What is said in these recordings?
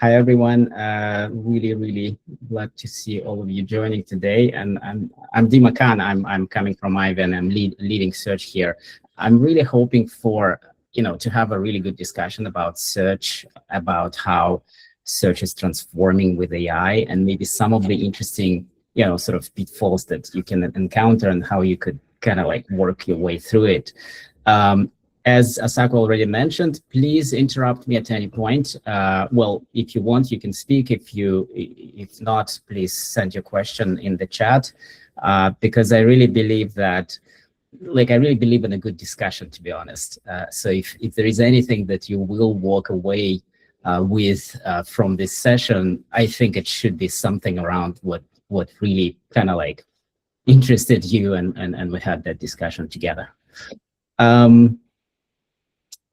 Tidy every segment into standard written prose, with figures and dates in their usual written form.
Hi, everyone. Really glad to see all of you joining today. And I'm Dima Khan. I'm coming from Aiven. I'm leading search here. I'm really hoping for to have a really good discussion about search, about how search is transforming with AI, and maybe some of the interesting sort of pitfalls that you can encounter and how you could kind of like work your way through it. As Asako already mentioned, please interrupt me at any point. Well, if you want, you can speak. If not, please send your question in the chat, because I really believe that, I really believe in a good discussion, to be honest. So if there is anything that you will walk away with from this session, I think it should be something around what really kind of like interested you, and we had that discussion together.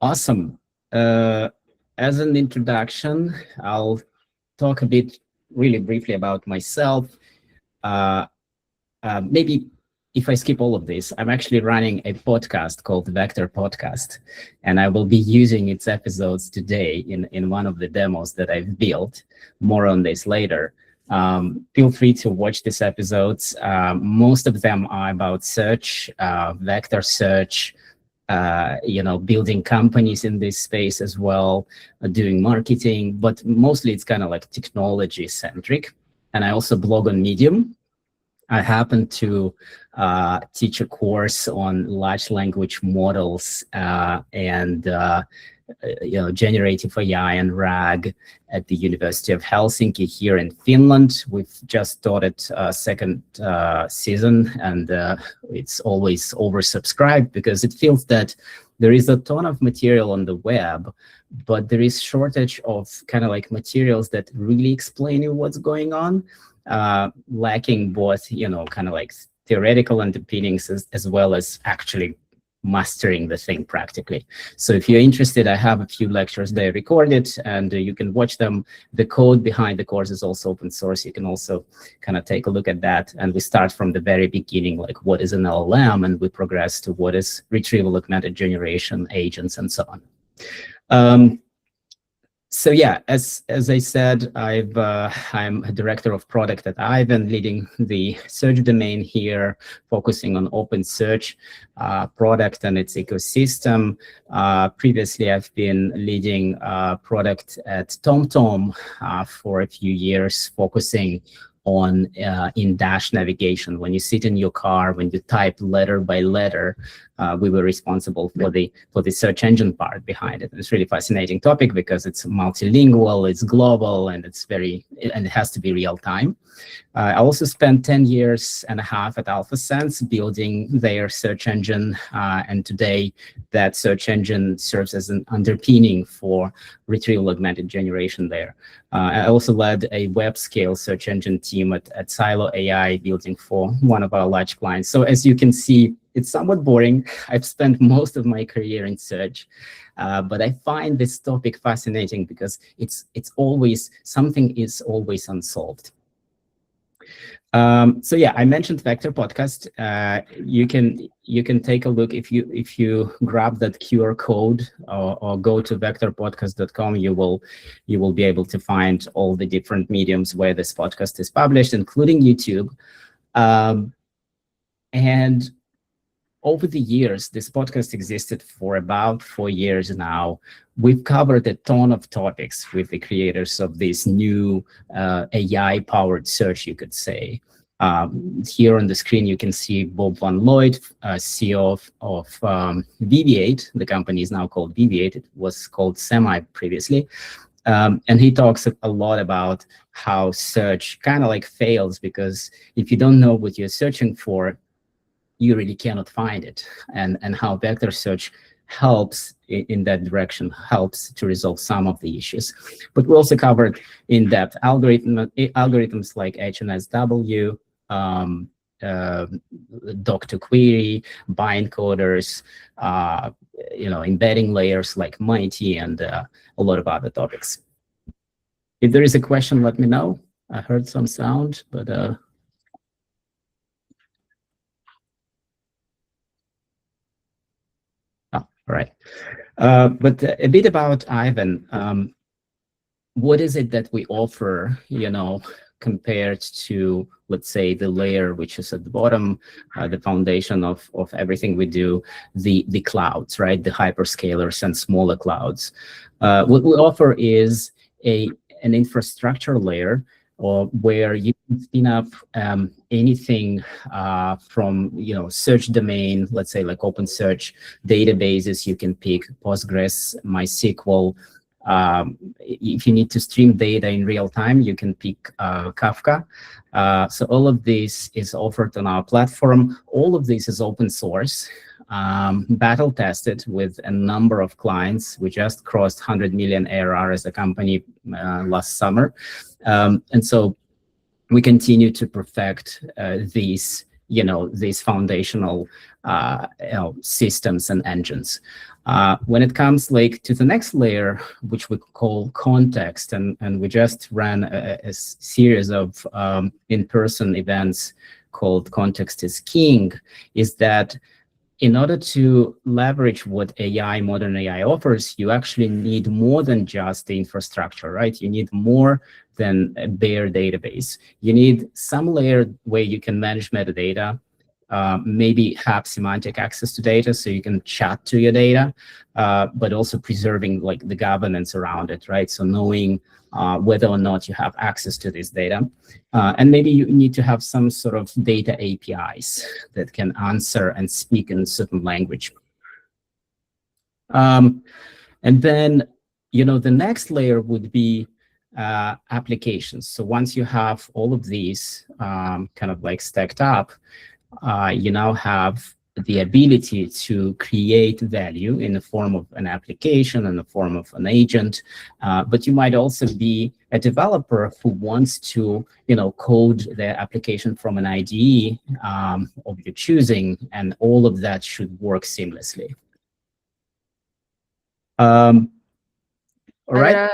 Awesome. As an introduction, I'll talk a bit really briefly about myself. Maybe if I skip all of this, I'm actually running a podcast called Vector Podcast, and I will be using its episodes today in one of the demos that I've built. More on this later. Feel free to watch these episodes. Most of them are about search, vector search, building companies in this space as well, doing marketing, but mostly it's kind of like technology centric. And I also blog on Medium. I happen to teach a course on large language models and generative AI and RAG at the University of Helsinki here in Finland. We've just started second season, and it's always oversubscribed because it feels that there is a ton of material on the web, but there is shortage of kind of like materials that really explain you what's going on, lacking both, kind of like theoretical underpinnings as well as actually mastering the thing practically. So if you're interested, I have a few lectures there recorded, and you can watch them. The code behind the course is also open source. You can also kind of take a look at that. And we start from the very beginning, like what is an LLM, and we progress to what is retrieval augmented generation, agents, and so on. So yeah, as I said, I'm a director of product at Aiven, leading the search domain here, focusing on OpenSearch product and its ecosystem. Previously, I've been leading product at TomTom for a few years, focusing on in-dash navigation. When you sit in your car, when you type letter by letter, we were responsible for the search engine part behind it. And it's a really fascinating topic because it's multilingual, it's global, and it has to be real time. I also spent 10 years and a half at AlphaSense building their search engine, and today that search engine serves as an underpinning for retrieval augmented generation there. I also led a web scale search engine team at Silo AI, building for one of our large clients. So as you can see, it's somewhat boring. I've spent most of my career in search, but I find this topic fascinating because it's always, something is always unsolved. So yeah, I mentioned Vector Podcast. You can take a look if you grab that QR code or go to vectorpodcast.com. You will be able to find all the different mediums where this podcast is published, including YouTube. And over the years, this podcast existed for about 4 years now. We've covered a ton of topics with the creators of this new AI-powered search, you could say. Here on the screen, you can see Bob van Looyd, CEO of Deviate. The company is now called Deviate. It was called Semi previously. And he talks a lot about how search kind of like fails, because if you don't know what you're searching for, you really cannot find it, and how vector search helps in that direction, helps to resolve some of the issues. But we also covered in-depth algorithms like HNSW, doc2query, bind coders, embedding layers like Mighty, and a lot of other topics. If there is a question, let me know. I heard some sound, but all right. But a bit about Aiven. what is it that we offer, compared to, let's say, the layer which is at the bottom, the foundation of everything we do, the clouds, right? The hyperscalers and smaller clouds. What we offer is an infrastructure layer, or where you can spin up anything from search domain, let's say like OpenSearch databases. You can pick Postgres, MySQL. If you need to stream data in real time, you can pick Kafka. So all of this is offered on our platform. All of this is open source, battle tested with a number of clients. We just crossed 100 million ARR as a company last summer. And so we continue to perfect these foundational systems and engines. When it comes to the next layer, which we call context, and we just ran a series of in-person events called Context is King, is that in order to leverage what modern AI offers, you actually need more than just the infrastructure, right? You need more than a bare database. You need some layer where you can manage metadata, maybe have semantic access to data so you can chat to your data, but also preserving the governance around it, right? So knowing whether or not you have access to this data. And maybe you need to have some sort of data APIs that can answer and speak in a certain language. And then, the next layer would be applications. So once you have all of these kind of stacked up, you now have the ability to create value in the form of an application, in the form of an agent. But you might also be a developer who wants to, code their application from an IDE of your choosing, and all of that should work seamlessly. All right.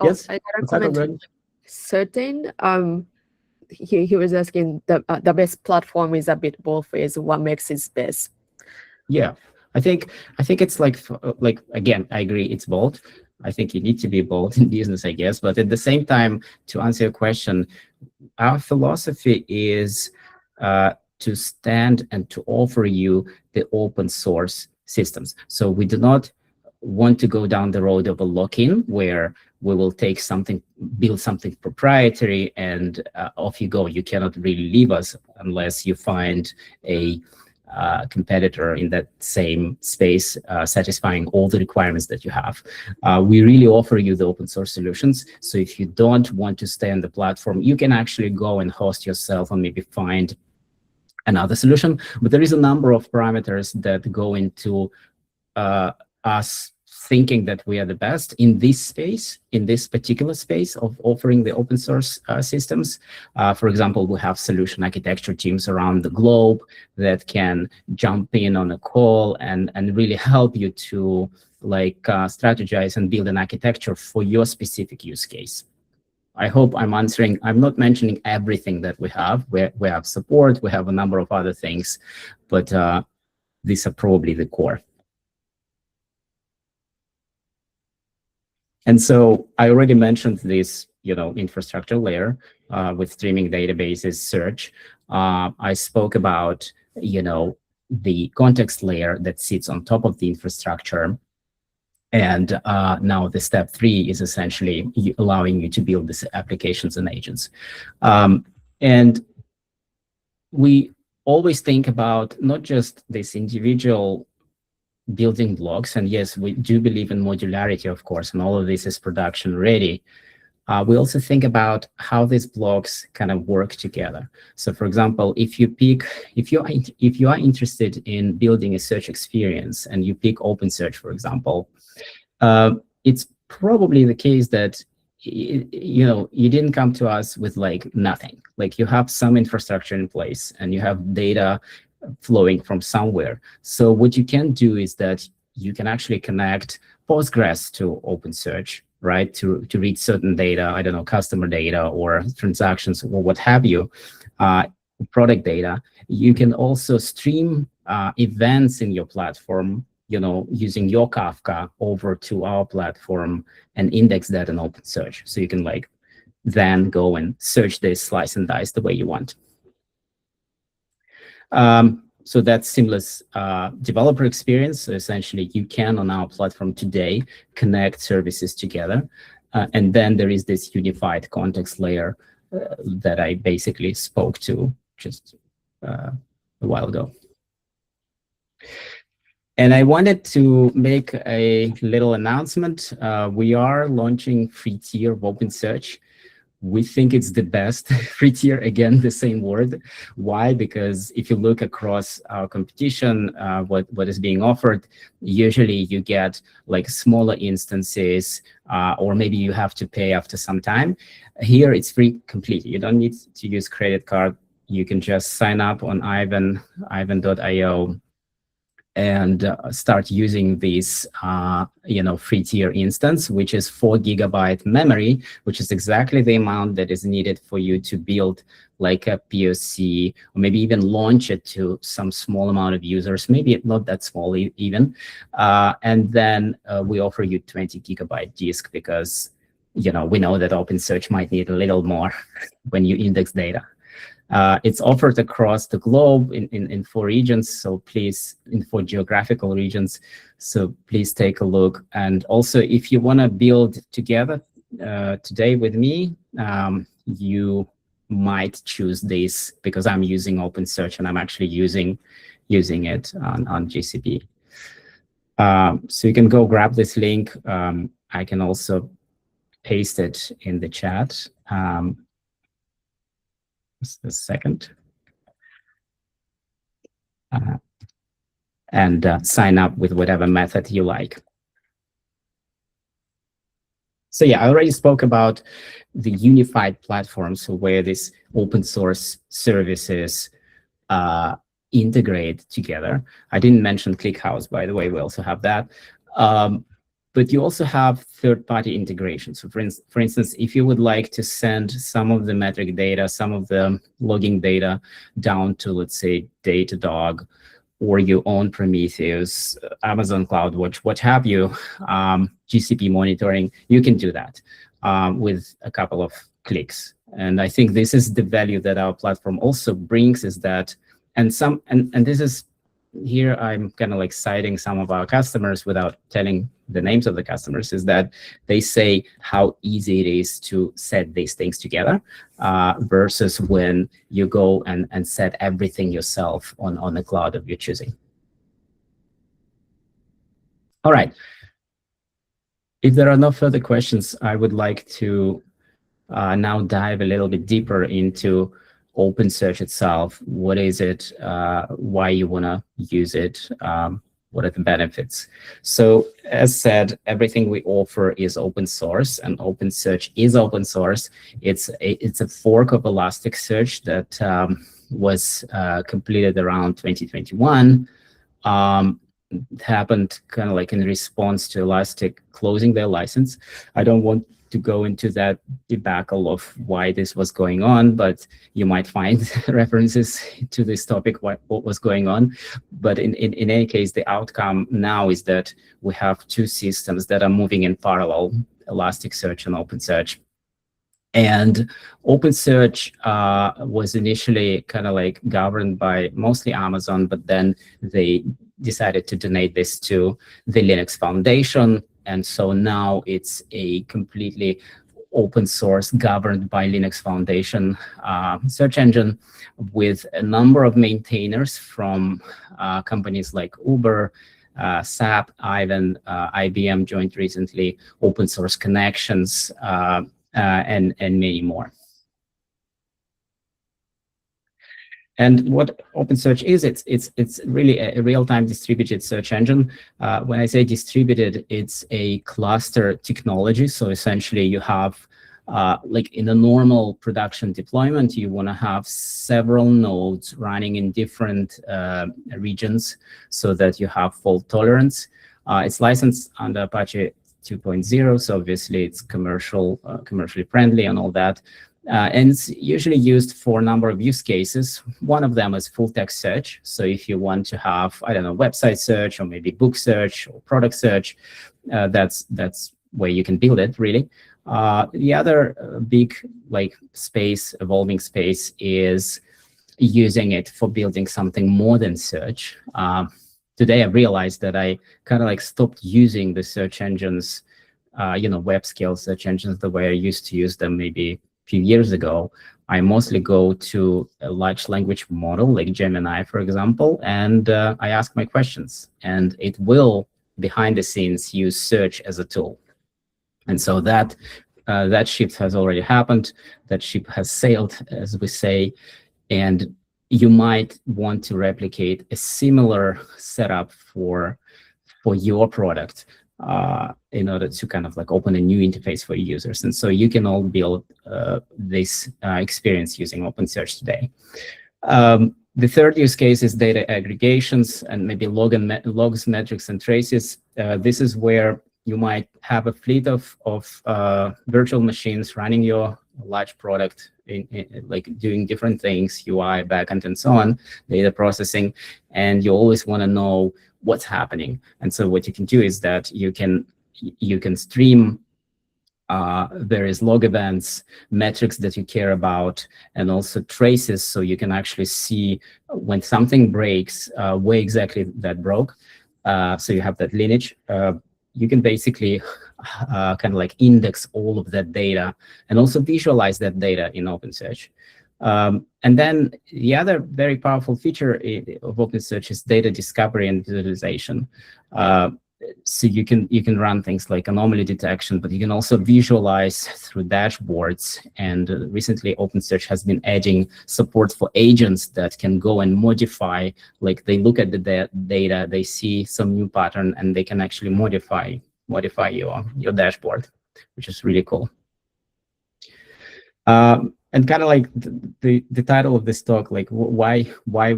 Yes. I got a comment. Certain. He was asking the best platform is a bit both ways. What makes it best? Yeah, I think it's like again, I agree, it's both. I think you need to be both in business, I guess. But at the same time, to answer your question, our philosophy is to stand and to offer you the open source systems. So we do not want to go down the road of a lock-in where we will take something, build something proprietary, and off you go. You cannot really leave us unless you find a competitor in that same space satisfying all the requirements that you have. We really offer you the open source solutions. So if you don't want to stay on the platform, you can actually go and host yourself and maybe find another solution. But there is a number of parameters that go into us thinking that we are the best in this space, in this particular space of offering the open source systems. For example, we have solution architecture teams around the globe that can jump in on a call and really help you to strategize and build an architecture for your specific use case. I hope I'm answering. I'm not mentioning everything that we have. We have support, we have a number of other things, but these are probably the core. And so I already mentioned this, infrastructure layer with streaming databases, search. I spoke about, the context layer that sits on top of the infrastructure. And now the step 3 is essentially allowing you to build these applications and agents. And we always think about not just this individual building blocks, and yes, we do believe in modularity, of course, and all of this is production ready. We also think about how these blocks kind of work together. So, for example, if you are interested in building a search experience and you pick OpenSearch, for example, it's probably the case that you didn't come to us with nothing. You have some infrastructure in place and you have data flowing from somewhere. So what you can do is that you can actually connect Postgres to OpenSearch, right? To read certain data, I don't know, customer data or transactions or what have you, product data. You can also stream events in your platform using your Kafka over to our platform and index that in OpenSearch. So you can like then go and search this, slice and dice the way you want. So that's seamless developer experience. So essentially, you can, on our platform today, connect services together. And then there is this unified context layer that I basically spoke to just a while ago. And I wanted to make a little announcement. We are launching free tier of OpenSearch. We think it's the best free tier, again, the same word. Why? Because if you look across our competition, what is being offered, usually you get like smaller instances, or maybe you have to pay after some time. Here, it's free completely. You don't need to use credit card. You can just sign up on aiven.io and start using this, free tier instance, which is 4 GB memory, which is exactly the amount that is needed for you to build like a POC, or maybe even launch it to some small amount of users, maybe not that small even. And then we offer you 20 GB disk because, we know that OpenSearch might need a little more when you index data. It's offered across the globe in 4 regions, so please, in 4 geographical regions. So please take a look. And also, if you want to build together today with me, you might choose this because I'm using OpenSearch and I'm actually using it on GCP. So you can go grab this link. I can also paste it in the chat. Just a second. And sign up with whatever method you like. So yeah, I already spoke about the unified platform, so where these open source services integrate together. I didn't mention ClickHouse, by the way, we also have that. But you also have third-party integration. So for instance, if you would like to send some of the metric data, some of the logging data down to, let's say, Datadog, or your own Prometheus, Amazon CloudWatch, what have you, GCP monitoring, you can do that with a couple of clicks. And I think this is the value that our platform also brings, is that, and this is, here I'm kind of like citing some of our customers without telling the names of the customers, is that they say how easy it is to set these things together versus when you go and set everything yourself on the cloud of your choosing. All right. If there are no further questions, I would like to now dive a little bit deeper into OpenSearch itself. What is it? Why you want to use it? What are the benefits? So as said, everything we offer is open source, and OpenSearch is open source. It's a fork of Elasticsearch that was completed around 2021. It happened kind of like in response to Elastic closing their license. I don't want to go into that debacle of why this was going on, but you might find references to this topic, what was going on. But in any case, the outcome now is that we have 2 systems that are moving in parallel, Elasticsearch and OpenSearch. And OpenSearch was initially kind of like governed by mostly Amazon, but then they decided to donate this to the Linux Foundation. And so now it's a completely open source, governed by Linux Foundation search engine, with a number of maintainers from companies like Uber, SAP, Aiven, IBM joined recently, Open Source Connections, and many more. And what OpenSearch is, it's really a real-time distributed search engine. When I say distributed, it's a cluster technology. So essentially, you have, like in a normal production deployment, you want to have several nodes running in different regions so that you have fault tolerance. It's licensed under Apache 2.0, so obviously it's commercially friendly and all that. And it's usually used for a number of use cases. One of them is full text search. So if you want to have, I don't know, website search or maybe book search or product search, that's where you can build it, really. The other big evolving space is using it for building something more than search. Today, I've realized that I kind of stopped using the search engines, web scale search engines the way I used to use them maybe few years ago. I mostly go to a large language model like Gemini, for example, and I ask my questions, and it will, behind the scenes, use search as a tool. And so that shift has already happened. That ship has sailed, as we say, and you might want to replicate a similar setup for your product, in order to kind of open a new interface for users. And so you can all build this experience using OpenSearch today. The third use case is data aggregations and maybe logs, metrics, and traces. This is where you might have a fleet of virtual machines running your large product, doing different things, UI, backend, and so on, data processing, and you always want to know what's happening. And so what you can do is that you can stream various log events, metrics that you care about, and also traces, so you can actually see when something breaks, where exactly that broke. So you have that lineage. You can basically kind of index all of that data and also visualize that data in OpenSearch. And then the other very powerful feature of OpenSearch is data discovery and visualization. So you can run things like anomaly detection, but you can also visualize through dashboards. And recently, OpenSearch has been adding support for agents that can go and modify. They look at the data, they see some new pattern, and they can actually modify your dashboard, which is really cool. And kind of the title of this talk, why I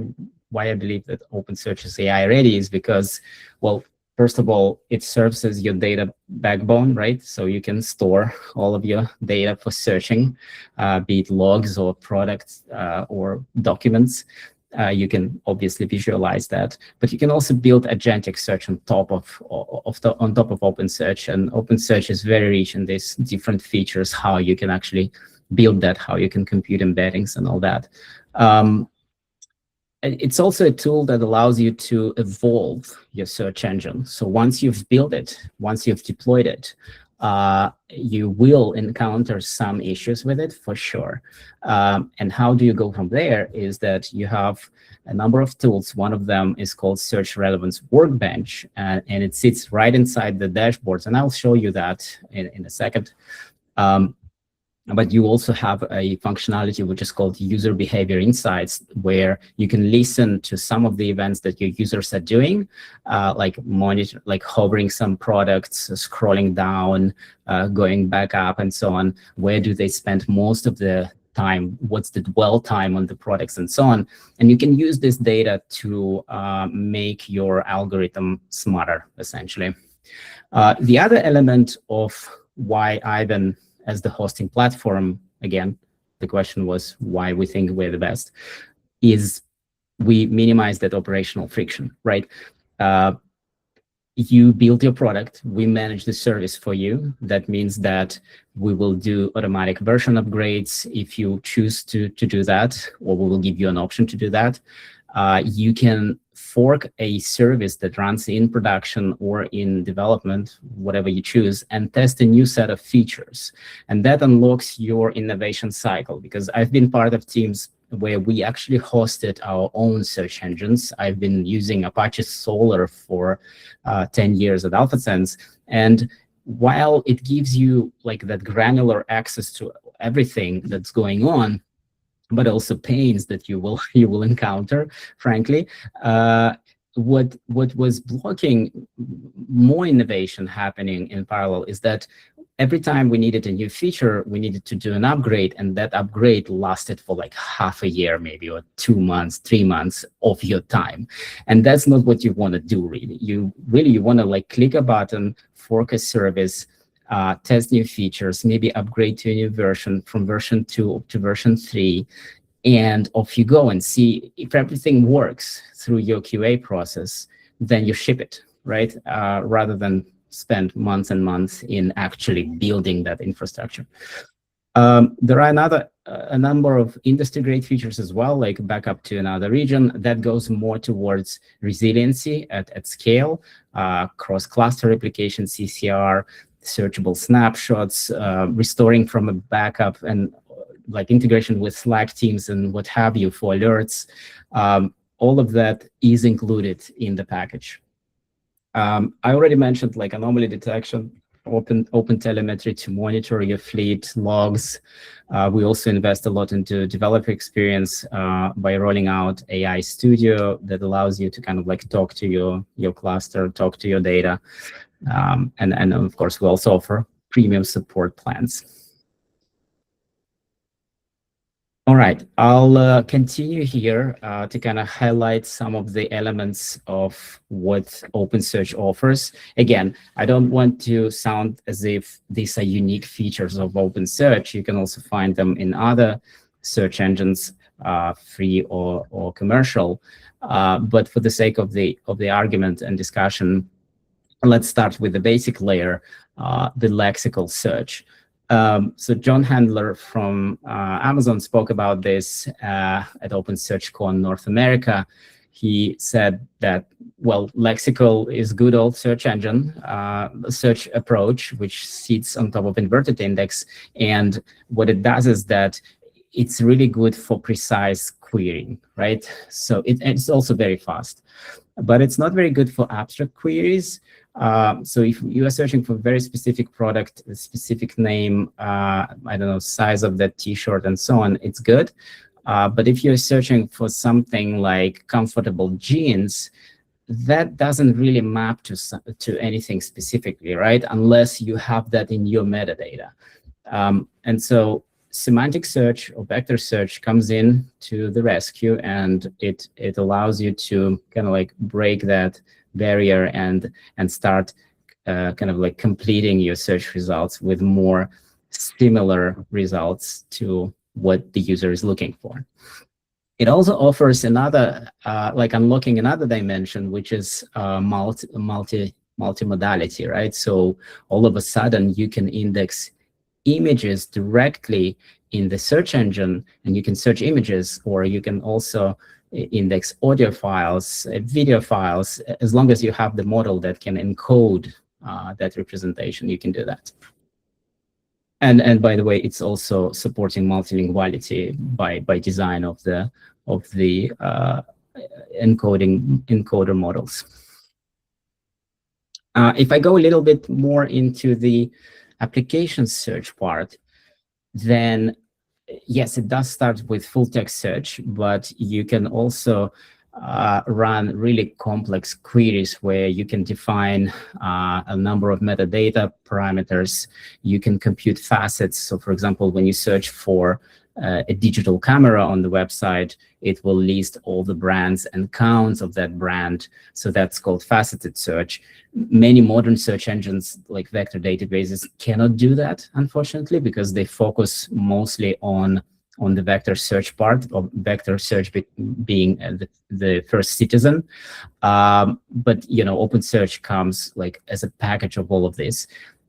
believe that OpenSearch is AI ready is because, well, first of all, it serves as your data backbone, right? So you can store all of your data for searching, be it logs or products or documents. You can obviously visualize that, but you can also build agentic search on top of OpenSearch, and OpenSearch is very rich in these different features, how you can actually build that, how you can compute embeddings and all that. It's also a tool that allows you to evolve your search engine. So once you've built it, once you've deployed it, you will encounter some issues with it for sure. And how do you go from there is that you have a number of tools. One of them is called Search Relevancy Workbench, and it sits right inside the dashboards. And I'll show you that in a second. But you also have a functionality which is called User Behavior Insights, where you can listen to some of the events that your users are doing, like hovering some products, scrolling down, going back up, and so on. Where do they spend most of the time? What's the dwell time on the products, and so on? And you can use this data to make your algorithm smarter, essentially. The other element of why Aiven as the hosting platform, again, the question was why we think we're the best, is we minimize that operational friction, right? You build your product, we manage the service for you. That means that we will do automatic version upgrades if you choose to do that, or we will give you an option to do that. You can fork a service that runs in production or in development, whatever you choose, and test a new set of features. And that unlocks your innovation cycle, because I've been part of teams where we actually hosted our own search engines. I've been using Apache Solr for 10 years at AlphaSense. And while it gives you that granular access to everything that's going on, but also pains that you will encounter, frankly, what was blocking more innovation happening in parallel is that every time we needed a new feature, we needed to do an upgrade, and that upgrade lasted for half a year, maybe, or 2 months, 3 months of your time. And that's not what you want to do, really. You want to click a button, fork a service, test new features, maybe upgrade to a new version from version 2 to version 3, and off you go and see if everything works through your QA process, then you ship it, right? Rather than spend months and months in actually building that infrastructure. There are a number of industry-grade features as well, like backup to another region. That goes more towards resiliency at scale, cross-cluster replication, CCR, searchable snapshots, restoring from a backup, and like integration with Slack teams and what have you for alerts. All of that is included in the package. I already mentioned like anomaly detection, open telemetry to monitor your fleet logs. We also invest a lot into developer experience by rolling out AI Studio that allows you to kind of like talk to your cluster, talk to your data. And of course, we also offer premium support plans. All right, I'll continue here to kind of highlight some of the elements of what OpenSearch offers. Again, I don't want to sound as if these are unique features of OpenSearch. You can also find them in other search engines, free or commercial. But for the sake of the argument and discussion, let's start with the basic layer, the lexical search. So John Handler from Amazon spoke about this at OpenSearchCon North America. He said that, well, Lexical is good old search engine, search approach, which sits on top of inverted index. And what it does is that it's really good for precise querying, right? So it's also very fast, but it's not very good for abstract queries. So if you are searching for a very specific product, a specific name, I don't know, size of that T-shirt and so on, it's good. But if you're searching for something like comfortable jeans, that doesn't really map to anything specifically, right? Unless you have that in your metadata. And so semantic search or vector search comes in to the rescue, and it allows you to kind of like break that barrier and start kind of like completing your search results with more similar results to what the user is looking for. It also offers another, like unlocking another dimension, which is multimodality, right? So all of a sudden you can index images directly in the search engine, and you can search images, or you can also index audio files, video files. As long as you have the model that can encode that representation, you can do that. And by the way, it's also supporting multilinguality by design of the encoder models. If I go a little bit more into the application search part, then yes, it does start with full text search, but you can also run really complex queries where you can define a number of metadata parameters. You can compute facets. So for example, when you search for a digital camera on the website, it will list all the brands and counts of that brand. So that's called faceted search. Many modern search engines like vector databases cannot do that, unfortunately, because they focus mostly on the vector search part, of vector search being the first citizen. But you know, OpenSearch comes like as a package of all of this.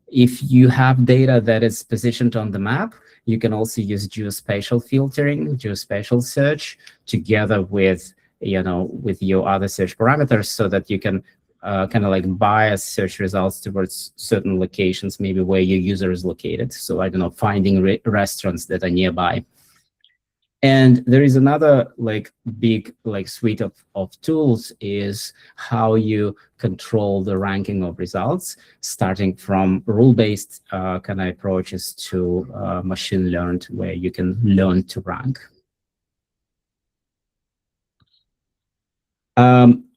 If you have data that is positioned on the map, you can also use geospatial filtering, geospatial search, together with your other search parameters, so that you can kind of like bias search results towards certain locations, maybe where your user is located. So I don't know, finding restaurants that are nearby. And there is another like big like suite of tools is how you control the ranking of results, starting from rule-based kind of approaches to machine learned, where you can learn to rank.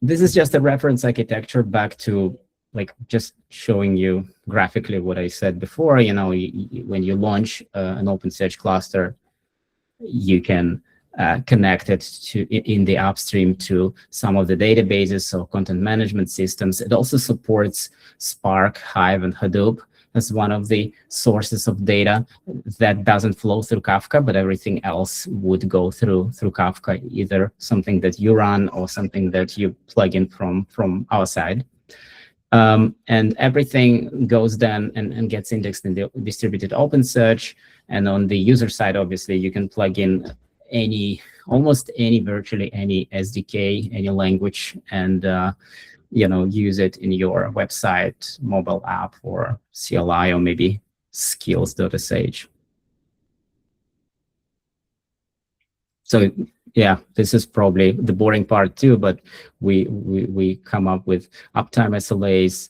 This is just a reference architecture back to like just showing you graphically what I said before. You know, when you launch an OpenSearch cluster, you can connect it in the upstream to some of the databases or content management systems. It also supports Spark, Hive, and Hadoop. as one of the sources of data that doesn't flow through Kafka, but everything else would go through Kafka, either something that you run or something that you plug in from our side. And everything goes then and gets indexed in the distributed OpenSearch. And on the user side, obviously, you can plug in virtually any SDK, any language, and use it in your website, mobile app, or CLI, or maybe skills.sh. So yeah, this is probably the boring part too, but we come up with uptime SLAs,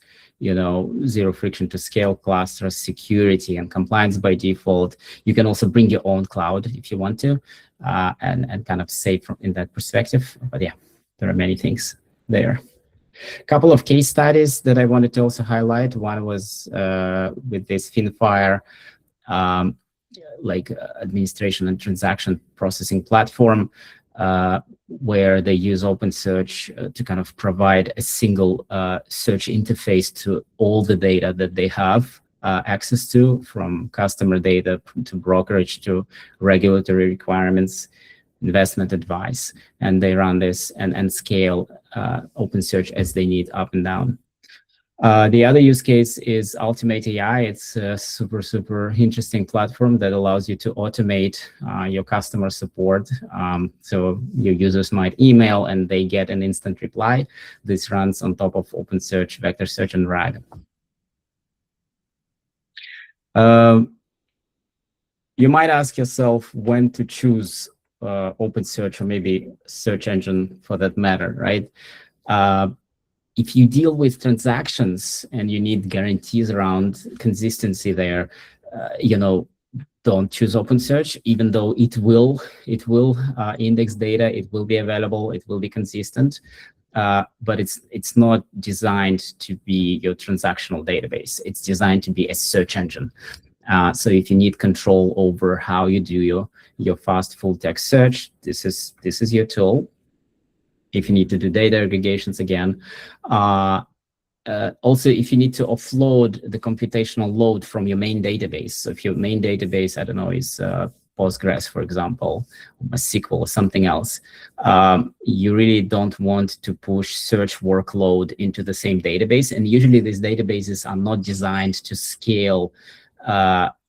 zero friction to scale clusters, security and compliance by default. You can also bring your own cloud if you want to, and kind of save in that perspective. But yeah, there are many things there. A couple of case studies that I wanted to also highlight. One was with this Finfire, administration and transaction processing platform, where they use OpenSearch to kind of provide a single search interface to all the data that they have access to, from customer data to brokerage to regulatory requirements, investment advice. And they run this and scale OpenSearch as they need, up and down. The other use case is Ultimate AI. It's a super interesting platform that allows you to automate your customer support. So your users might email and they get an instant reply. This runs on top of OpenSearch, Vector Search, and RAG. You might ask yourself when to choose OpenSearch, or maybe search engine for that matter, right? If you deal with transactions and you need guarantees around consistency there, don't choose OpenSearch, even though it will index data, it will be available, it will be consistent, but it's not designed to be your transactional database. It's designed to be a search engine. So if you need control over how you do your fast full text search, this is your tool. If you need to do data aggregations, again. Also, if you need to offload the computational load from your main database, so if your main database, I don't know, is Postgres, for example, a SQL or something else, you really don't want to push search workload into the same database. And usually these databases are not designed to scale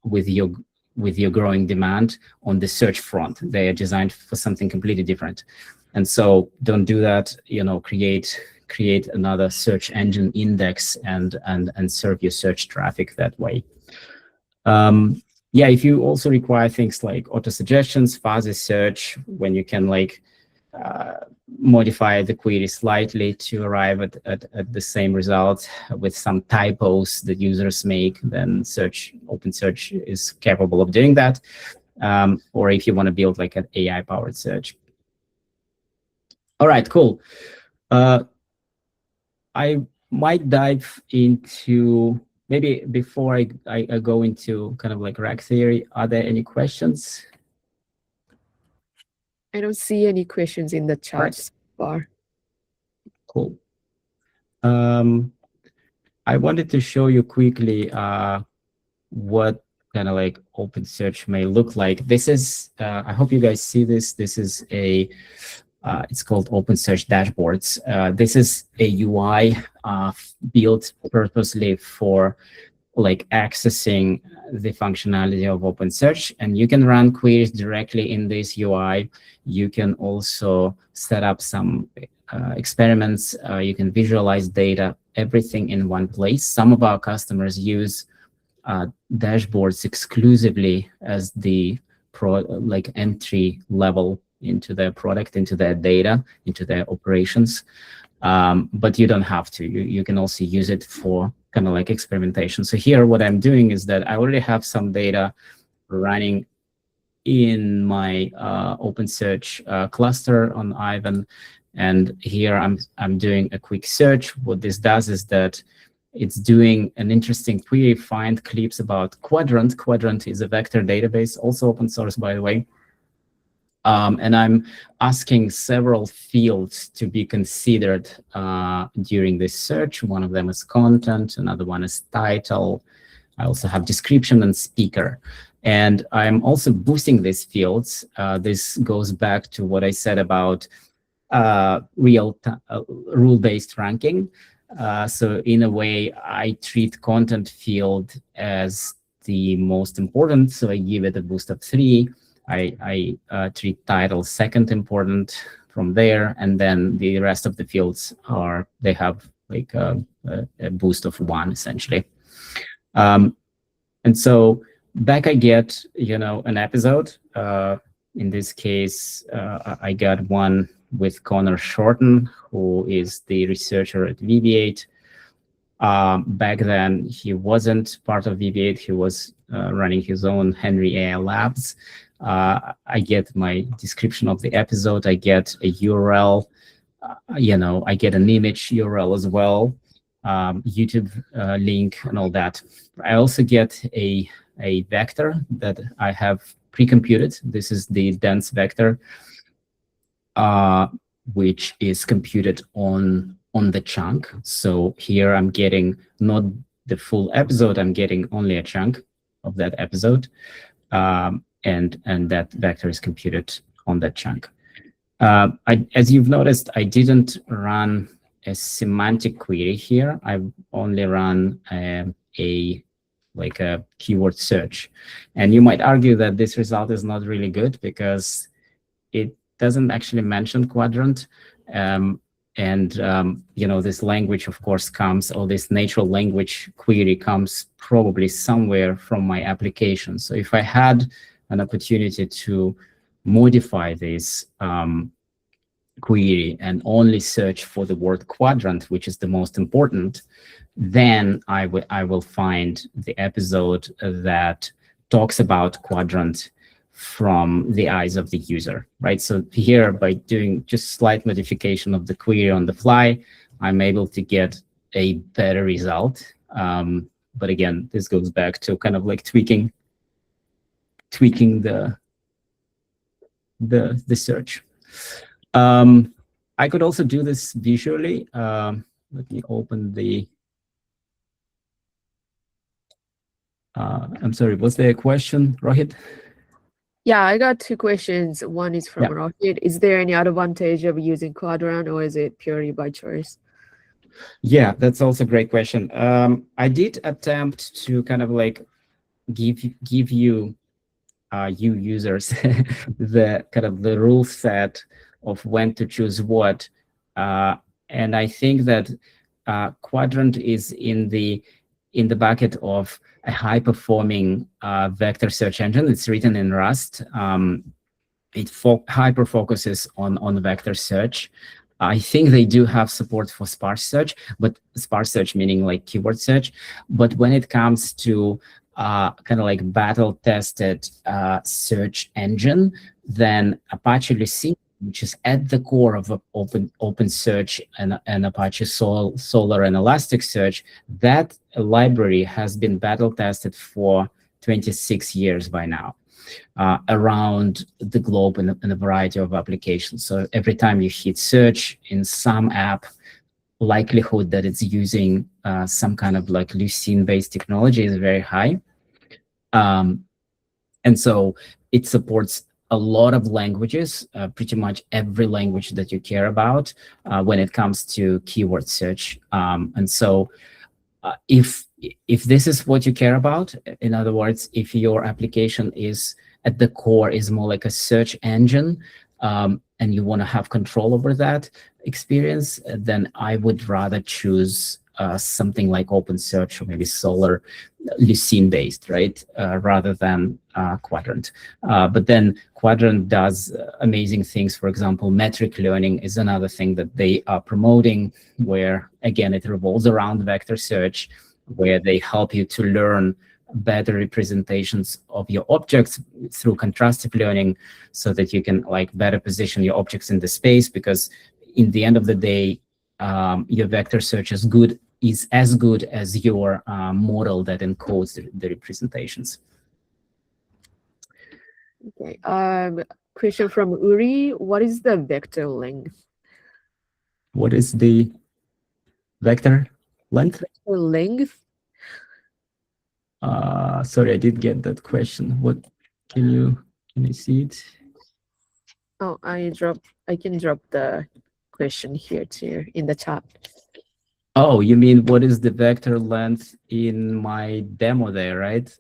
with your growing demand on the search front. They are designed for something completely different. And so don't do that, create another search engine index and serve your search traffic that way. Yeah, if you also require things like auto suggestions, fuzzy search, when you can modify the query slightly to arrive at the same result with some typos that users make, then OpenSearch is capable of doing that. Or if you want to build like an AI-powered search. All right, cool. I might dive into, maybe before I go into kind of like RAG theory, are there any questions? I don't see any questions in the chat so far. Cool. I wanted to show you quickly what kind of like OpenSearch may look like. This is, I hope you guys see this. This is it's called OpenSearch dashboards. This is a UI built purposely for like accessing the functionality of OpenSearch, and you can run queries directly in this UI. You can also set up some experiments. You can visualize data, everything in one place. Some of our customers use dashboards exclusively as the entry level into their product, into their data, into their operations. But you don't have to. You can also use it for kind of like experimentation. So here, what I'm doing is that I already have some data running in my OpenSearch cluster on Aiven, and here I'm doing a quick search. What this does is that it's doing an interesting query, find clips about Qdrant. Qdrant is a vector database, also open source, by the way. And I'm asking several fields to be considered during this search. One of them is content, another one is title, I also have description and speaker. And I'm also boosting these fields. This goes back to what I said about rule-based ranking. So in a way, I treat content field as the most important. So I give it a boost of 3. I treat title second important from there. And then the rest of the fields they have like a boost of 1, essentially. And so back I get, an episode. In this case, I got one with Connor Shorten, who is the researcher at VB8. Back then, he wasn't part of VB8. He was running his own Henry AI Labs. I get my description of the episode. I get a URL. I get an image URL as well, YouTube link and all that. I also get a vector that I have pre-computed. This is the dense vector, which is computed on the chunk. So here I'm getting not the full episode, I'm getting only a chunk of that episode. And that vector is computed on that chunk. As you've noticed, I didn't run a semantic query here. I've only run a keyword search. And you might argue that this result is not really good because it doesn't actually mention Qdrant. This language, of course, comes, or this natural language query comes probably somewhere from my application. So if I had an opportunity to modify this query and only search for the word Qdrant, which is the most important, then I will find the episode that talks about Qdrant from the eyes of the user, right? So here, by doing just slight modification of the query on the fly, I'm able to get a better result. But again, this goes back to kind of like tweaking the search. I could also do this visually. Let me open the. I'm sorry, what's the question, Rohit? Yeah, I got 2 questions. One is from Rohit. Is there any advantage of using Qdrant, or is it purely by choice? Yeah, that's also a great question. I did attempt to kind of like give you users the kind of the rule set of when to choose what, and I think that Qdrant is in the bucket of a high-performing vector search engine. It's written in Rust. It hyper focuses on vector search. I think they do have support for sparse search, but sparse search meaning like keyword search. But when it comes to kind of like battle-tested search engine, then Apache Lucene, which is at the core of OpenSearch and Apache Solr and Elasticsearch, that library has been battle-tested for 26 years by now around the globe in a variety of applications. So every time you hit search in some app, likelihood that it's using some kind of like Lucene-based technology is very high. And so it supports a lot of languages, pretty much every language that you care about when it comes to keyword search. And so if this is what you care about, in other words, if your application is at the core is more like a search engine, and you want to have control over that experience, then I would rather choose something like OpenSearch or maybe Solr, Lucene-based, right, rather than Qdrant. But then Qdrant does amazing things. For example, metric learning is another thing that they are promoting, where, again, it revolves around vector search, where they help you to learn better representations of your objects through contrastive learning, so that you can like better position your objects in the space, because in the end of the day, your vector search is as good as your model that encodes the representations. Okay. Question from Uri. What is the vector length? What is the vector length? Vector length? Sorry, I did get that question. What can you see it? Oh, I can drop the question here too in the chat. Oh, you mean what is the vector length in my demo there, right?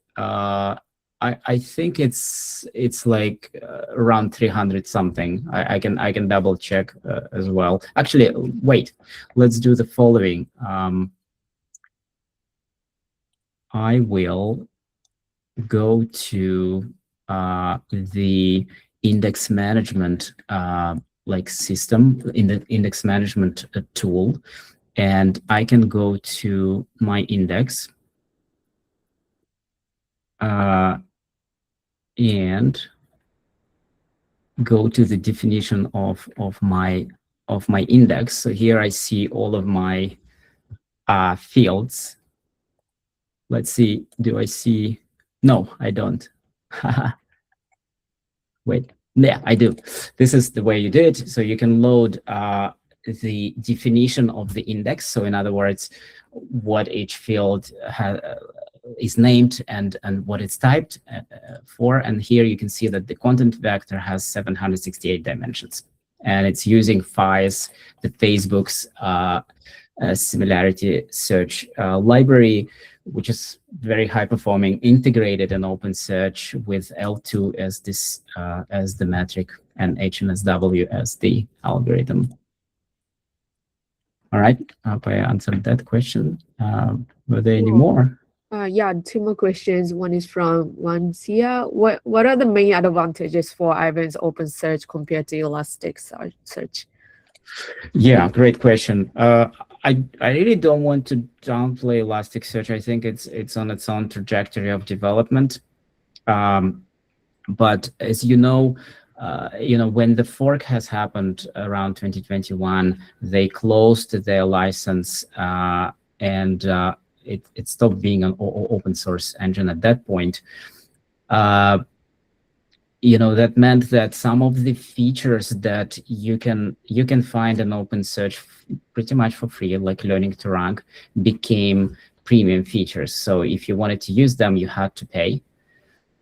I think it's like around 300 something. I can double check as well. Actually, wait. Let's do the following. I will go to the index management like system in the index management tool, and I can go to my index and go to the definition of my index. So here I see all of my fields. Let's see. Do I see? No, I don't. Wait. Yeah, I do. This is the way you do it. So you can load the definition of the index. So in other words, what each field is named and what it's typed for. And here you can see that the content vector has 768 dimensions. And it's using FISE, the Facebook's similarity search library, which is very high performing, integrated in OpenSearch with L2 as this as the metric and HMSW as the algorithm. All right, I hope I answered that question. Were there any more? Yeah, two more questions. One is from Wanxia. What are the main advantages for Aiven's OpenSearch compared to Elasticsearch? Yeah, great question. I really don't want to downplay Elasticsearch. I think it's on its own trajectory of development. But as you know, when the fork has happened around 2021, they closed their license and it stopped being an open source engine at that point. That meant that some of the features that you can find in OpenSearch pretty much for free, like learning to rank, became premium features. So if you wanted to use them, you had to pay.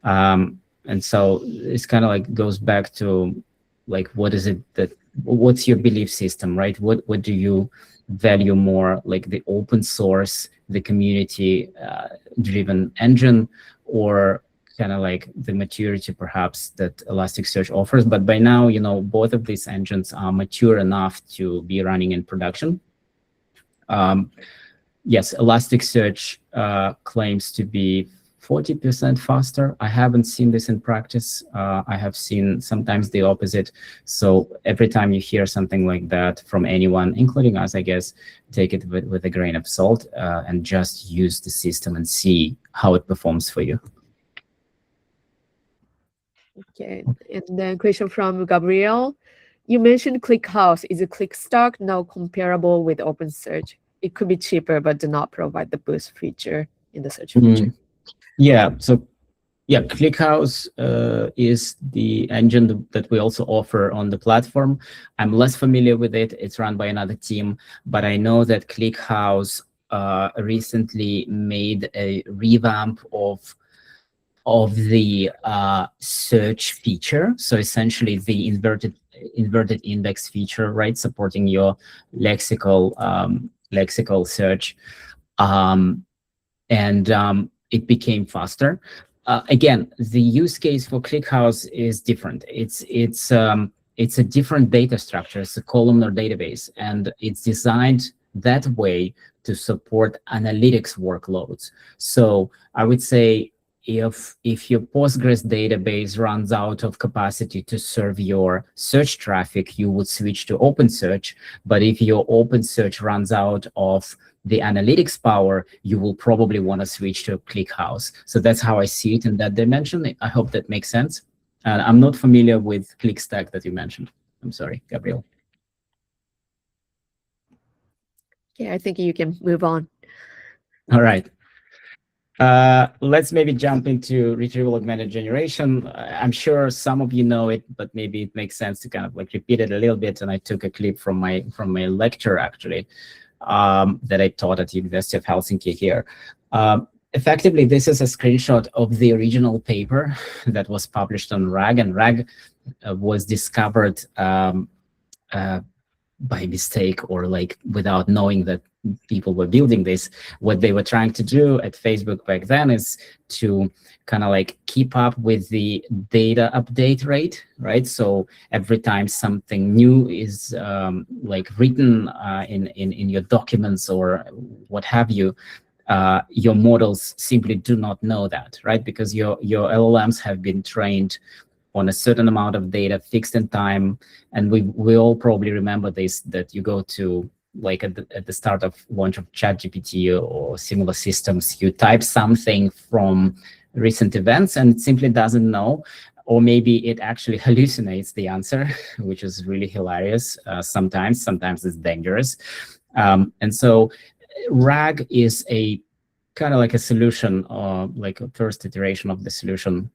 And so it's kind of like goes back to like, what's your belief system, right? What do you value more, like the open source, the community driven engine, or kind of like the maturity perhaps that Elasticsearch offers? But by now, both of these engines are mature enough to be running in production. Yes, Elasticsearch claims to be 40% faster. I haven't seen this in practice. I have seen sometimes the opposite. So every time you hear something like that from anyone, including us, I guess, take it with a grain of salt and just use the system and see how it performs for you. Okay, and then question from Gabriel. You mentioned ClickHouse. Is a ClickStack now comparable with OpenSearch? It could be cheaper, but do not provide the boost feature in the search feature. Yeah, so yeah, ClickHouse is the engine that we also offer on the platform. I'm less familiar with it. It's run by another team, but I know that ClickHouse recently made a revamp of the search feature. So essentially the inverted index feature, right? Supporting your lexical search. It became faster. Again, the use case for ClickHouse is different. It's a different data structure. It's a columnar database, and it's designed that way to support analytics workloads. So I would say if your Postgres database runs out of capacity to serve your search traffic, you would switch to OpenSearch. But if your OpenSearch runs out of the analytics power, you will probably want to switch to ClickHouse. So that's how I see it in that dimension. I hope that makes sense. And I'm not familiar with ClickStack that you mentioned. I'm sorry, Gabriel. Okay, I think you can move on. All right. Let's maybe jump into retrieval augmented generation. I'm sure some of you know it, but maybe it makes sense to kind of like repeat it a little bit. And I took a clip from my lecture actually that I taught at the University of Helsinki here. effectively, this is a screenshot of the original paper that was published on RAG, and RAG was discovered by mistake, or like without knowing that people were building this. What they were trying to do at Facebook back then is to kind of like keep up with the data update rate, right? So every time something new is like written in your documents or what have you, your models simply do not know that, right? Because your LLMs have been trained on a certain amount of data fixed in time. And we all probably remember this, that you go to, like at the start of launch of ChatGPT or similar systems, you type something from recent events and it simply doesn't know, or maybe it actually hallucinates the answer, which is really hilarious. Sometimes it's dangerous. And so RAG is a kind of like a solution, like a first iteration of the solution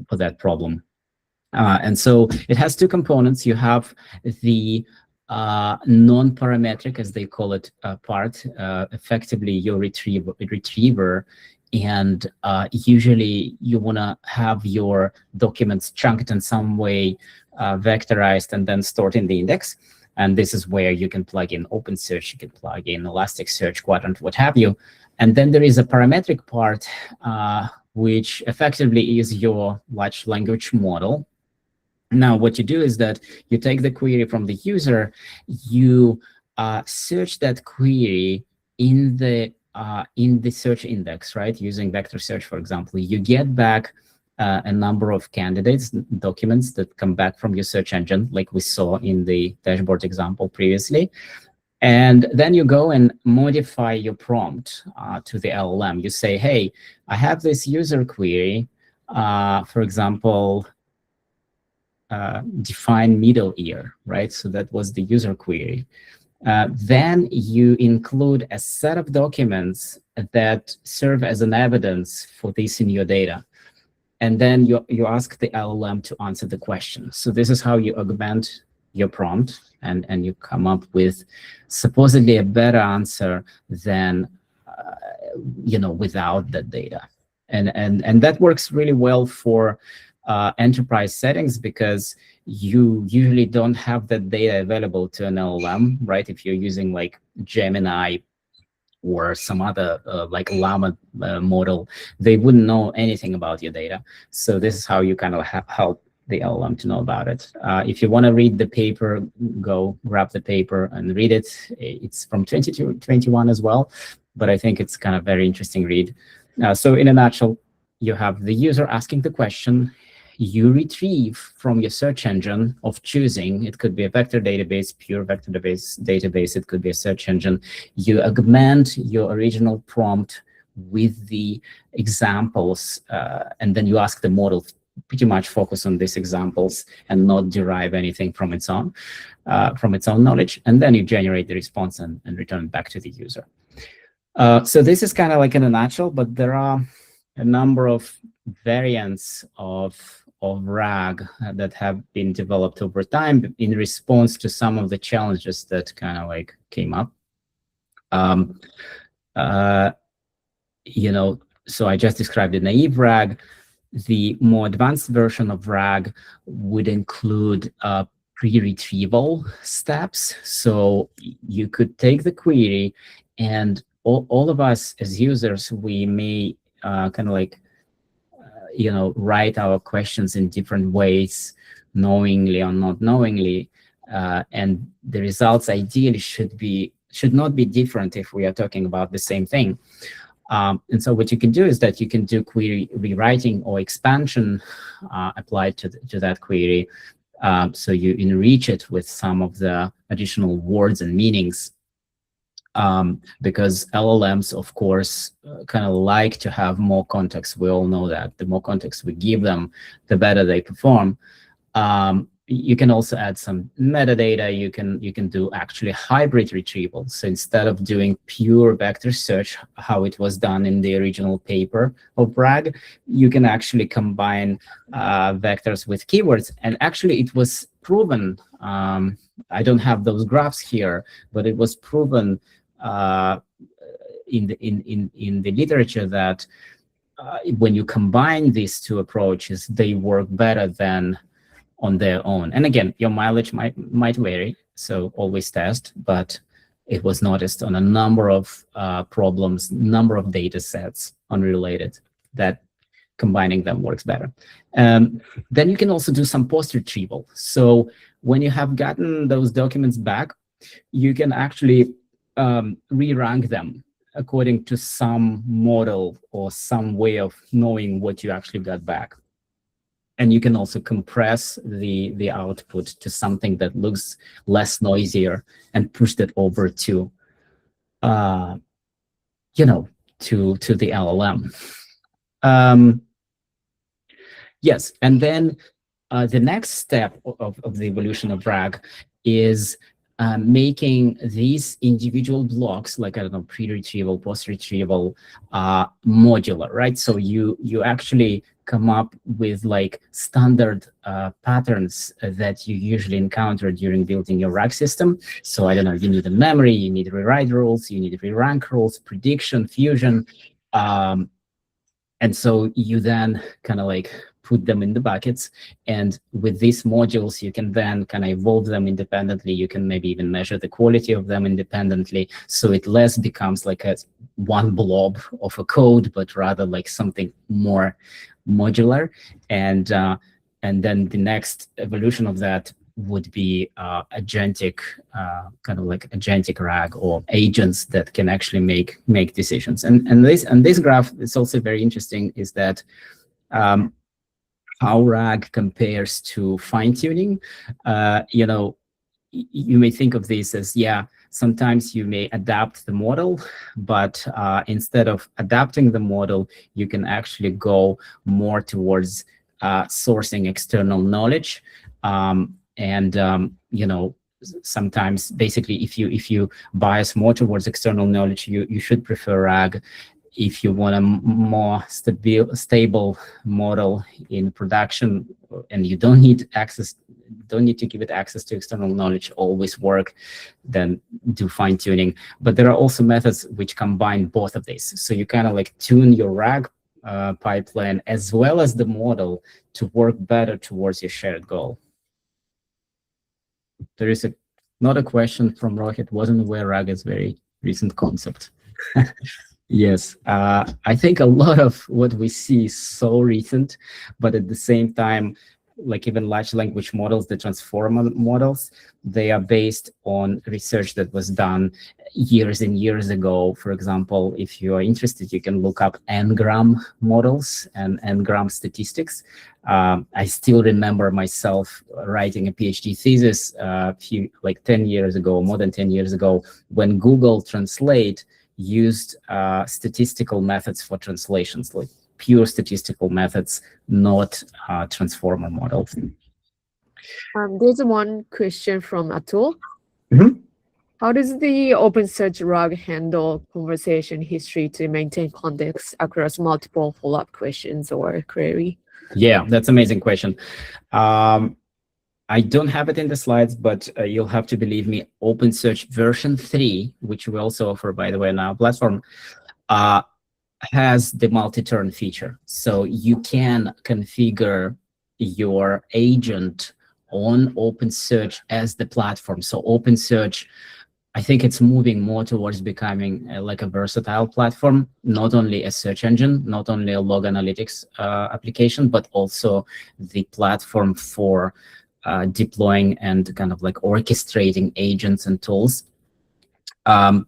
for that problem. And so it has two components. You have the non-parametric, as they call it, part, effectively your retriever. And usually you want to have your documents chunked in some way, vectorized, and then stored in the index. And this is where you can plug in OpenSearch, you can plug in Elasticsearch, Qdrant, what have you. And then there is a parametric part, which effectively is your large language model. Now, what you do is that you take the query from the user, you search that query in the search index, right? Using vector search, for example, you get back a number of candidates, documents that come back from your search engine, like we saw in the dashboard example previously. And then you go and modify your prompt to the LLM. You say, hey, I have this user query, for example, define middle ear, right? So that was the user query. Then you include a set of documents that serve as an evidence for this in your data. And then you ask the LLM to answer the question. So this is how you augment your prompt, and you come up with supposedly a better answer than without the data. And that works really well for enterprise settings, because you usually don't have that data available to an LLM, right? If you're using like Gemini or some other like Llama model, they wouldn't know anything about your data. So this is how you kind of help the LLM to know about it. If you want to read the paper, go grab the paper and read it. It's from 2021 as well, but I think it's kind of very interesting read. So in a nutshell, you have the user asking the question, you retrieve from your search engine of choosing. It could be a vector database, pure vector database. It could be a search engine. You augment your original prompt with the examples, and then you ask the model pretty much focus on these examples and not derive anything from its own knowledge. And then you generate the response and return it back to the user. So this is kind of like in a nutshell, but there are a number of variants of RAG that have been developed over time in response to some of the challenges that kind of like came up. So I just described the naive RAG. The more advanced version of RAG would include pre-retrieval steps. So you could take the query, and all of us as users, we may kind of like write our questions in different ways, knowingly or not knowingly, and the results ideally should not be different if we are talking about the same thing. And so what you can do is that you can do query rewriting or expansion applied to that query. So you enrich it with some of the additional words and meanings. Because LLMs, of course, kind of like to have more context. We all know that the more context we give them, the better they perform. You can also add some metadata. You can do actually hybrid retrieval. So instead of doing pure vector search, how it was done in the original paper of RAG, you can actually combine vectors with keywords. And actually, it was proven. I don't have those graphs here, but it was proven in the literature that when you combine these two approaches, they work better than on their own. And again, your mileage might vary, so always test, but it was noticed on a number of problems, number of data sets unrelated, that combining them works better. Then you can also do some post-retrieval. So when you have gotten those documents back, you can actually re-rank them according to some model or some way of knowing what you actually got back. And you can also compress the output to something that looks less noisier and push that over to, to the LLM. Yes, and then the next step of the evolution of RAG is making these individual blocks, like, I don't know, pre-retrieval, post-retrieval, modular, right? So you actually come up with like standard patterns that you usually encounter during building your RAG system. So I don't know, you need a memory, you need rewrite rules, you need re-rank rules, prediction, fusion. And so you then kind of like put them in the buckets. And with these modules, you can then kind of evolve them independently. You can maybe even measure the quality of them independently. So it less becomes like one blob of a code, but rather like something more modular. And then the next evolution of that would be agentic, kind of like agentic RAG, or agents that can actually make decisions. And this graph is also very interesting, is that how RAG compares to fine-tuning. You may think of this as, sometimes you may adapt the model, but instead of adapting the model, you can actually go more towards sourcing external knowledge. Sometimes basically if you bias more towards external knowledge, you should prefer RAG. If you want a more stable model in production, and you don't need to give it access to external knowledge, always work, then do fine-tuning. But there are also methods which combine both of these. So you kind of like tune your RAG pipeline as well as the model to work better towards your shared goal. There is not a question from Rohit, wasn't aware RAG is very recent concept. Yes, I think a lot of what we see is so recent, but at the same time, like even large language models, the transformer models, they are based on research that was done years and years ago. For example, if you are interested, you can look up n-gram models and n-gram statistics. I still remember myself writing a PhD thesis like 10 years ago, more than 10 years ago, when Google Translate used statistical methods for translations, like pure statistical methods, not transformer models. There's one question from Atul. How does the OpenSearch RAG handle conversation history to maintain context across multiple follow-up questions or query? Yeah, that's an amazing question. I don't have it in the slides, but you'll have to believe me, OpenSearch version 3, which we also offer, by the way, on our platform, has the multi-turn feature. So you can configure your agent on OpenSearch as the platform. So OpenSearch, I think it's moving more towards becoming like a versatile platform, not only a search engine, not only a log analytics application, but also the platform for deploying and kind of like orchestrating agents and tools. And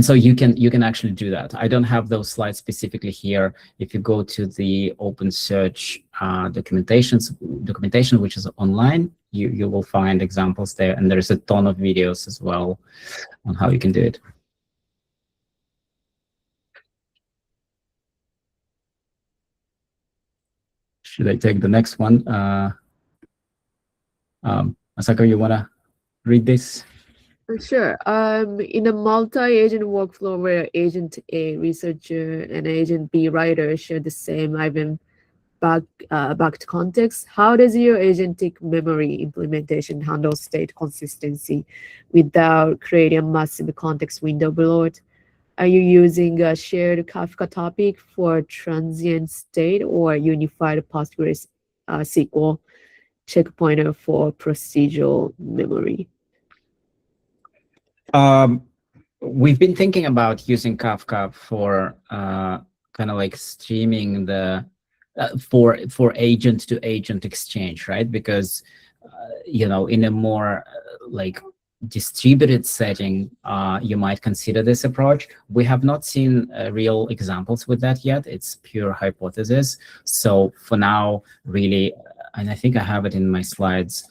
so you can actually do that. I don't have those slides specifically here. If you go to the OpenSearch documentation, which is online, you will find examples there, and there's a ton of videos as well on how you can do it. Should I take the next one? Asako, you want to read this? Sure. In a multi-agent workflow where agent A, researcher, and agent B, writer, share the same Aiven backed context, how does your agentic memory implementation handle state consistency without creating a massive context window below it? Are you using a shared Kafka topic for transient state or unified Postgres SQL checkpointer for procedural memory? We've been thinking about using Kafka for kind of like streaming the for agent to agent exchange, right? Because you know, in a more like distributed setting, you might consider this approach. We have not seen real examples with that yet. It's pure hypothesis. So for now, really, and I think I have it in my slides,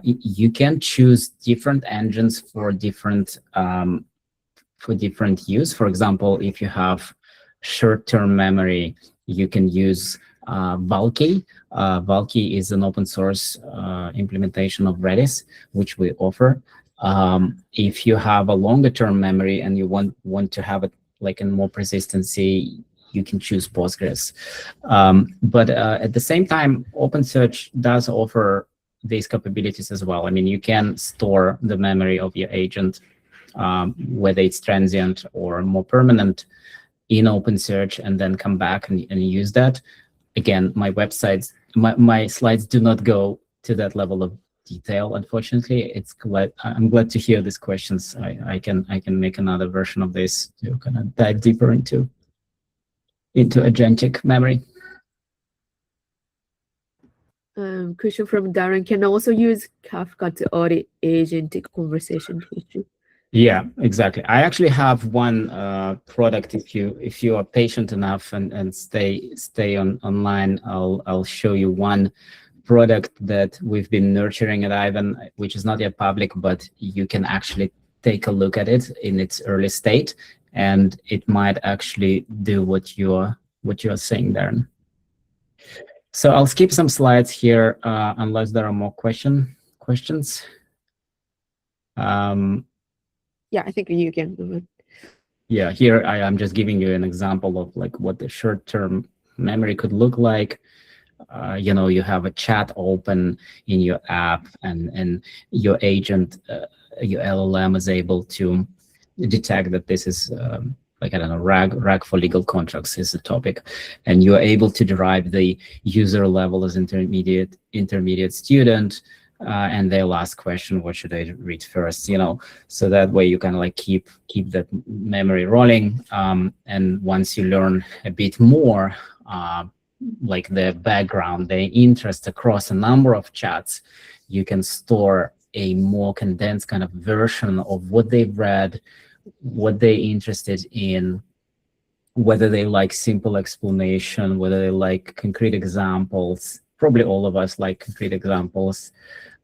you can choose different engines for different use. For example, if you have short-term memory, you can use Valky. Valky is an open source implementation of Redis, which we offer. If you have a longer-term memory and you want to have it like in more persistency, you can choose Postgres. But at the same time, OpenSearch does offer these capabilities as well. I mean, you can store the memory of your agent, whether it's transient or more permanent, in OpenSearch, and then come back and use that. Again, my websites, my slides do not go to that level of detail, unfortunately. I'm glad to hear these questions. I can make another version of this to kind of dive deeper into agentic memory. Question from Darren: can I also use Kafka to audit agentic conversation history? Yeah, exactly. I actually have one product. If you are patient enough and stay online, I'll show you one product that we've been nurturing at Aiven, which is not yet public, but you can actually take a look at it in its early state, and it might actually do what you're saying, Darren. So I'll skip some slides here unless there are more questions. Yeah, I think you can do it. Yeah, here I am just giving you an example of like what the short-term memory could look like. You know, you have a chat open in your app, and your agent, your LLM, is able to detect that this is like, I don't know, RAG for legal contracts is the topic, and you're able to derive the user level as intermediate student. And their last question, what should I read first? You know, so that way you kind of like keep that memory rolling. And once you learn a bit more, like the background, the interest across a number of chats, you can store a more condensed kind of version of what they've read, what they're interested in, whether they like simple explanation, whether they like concrete examples. Probably all of us like concrete examples.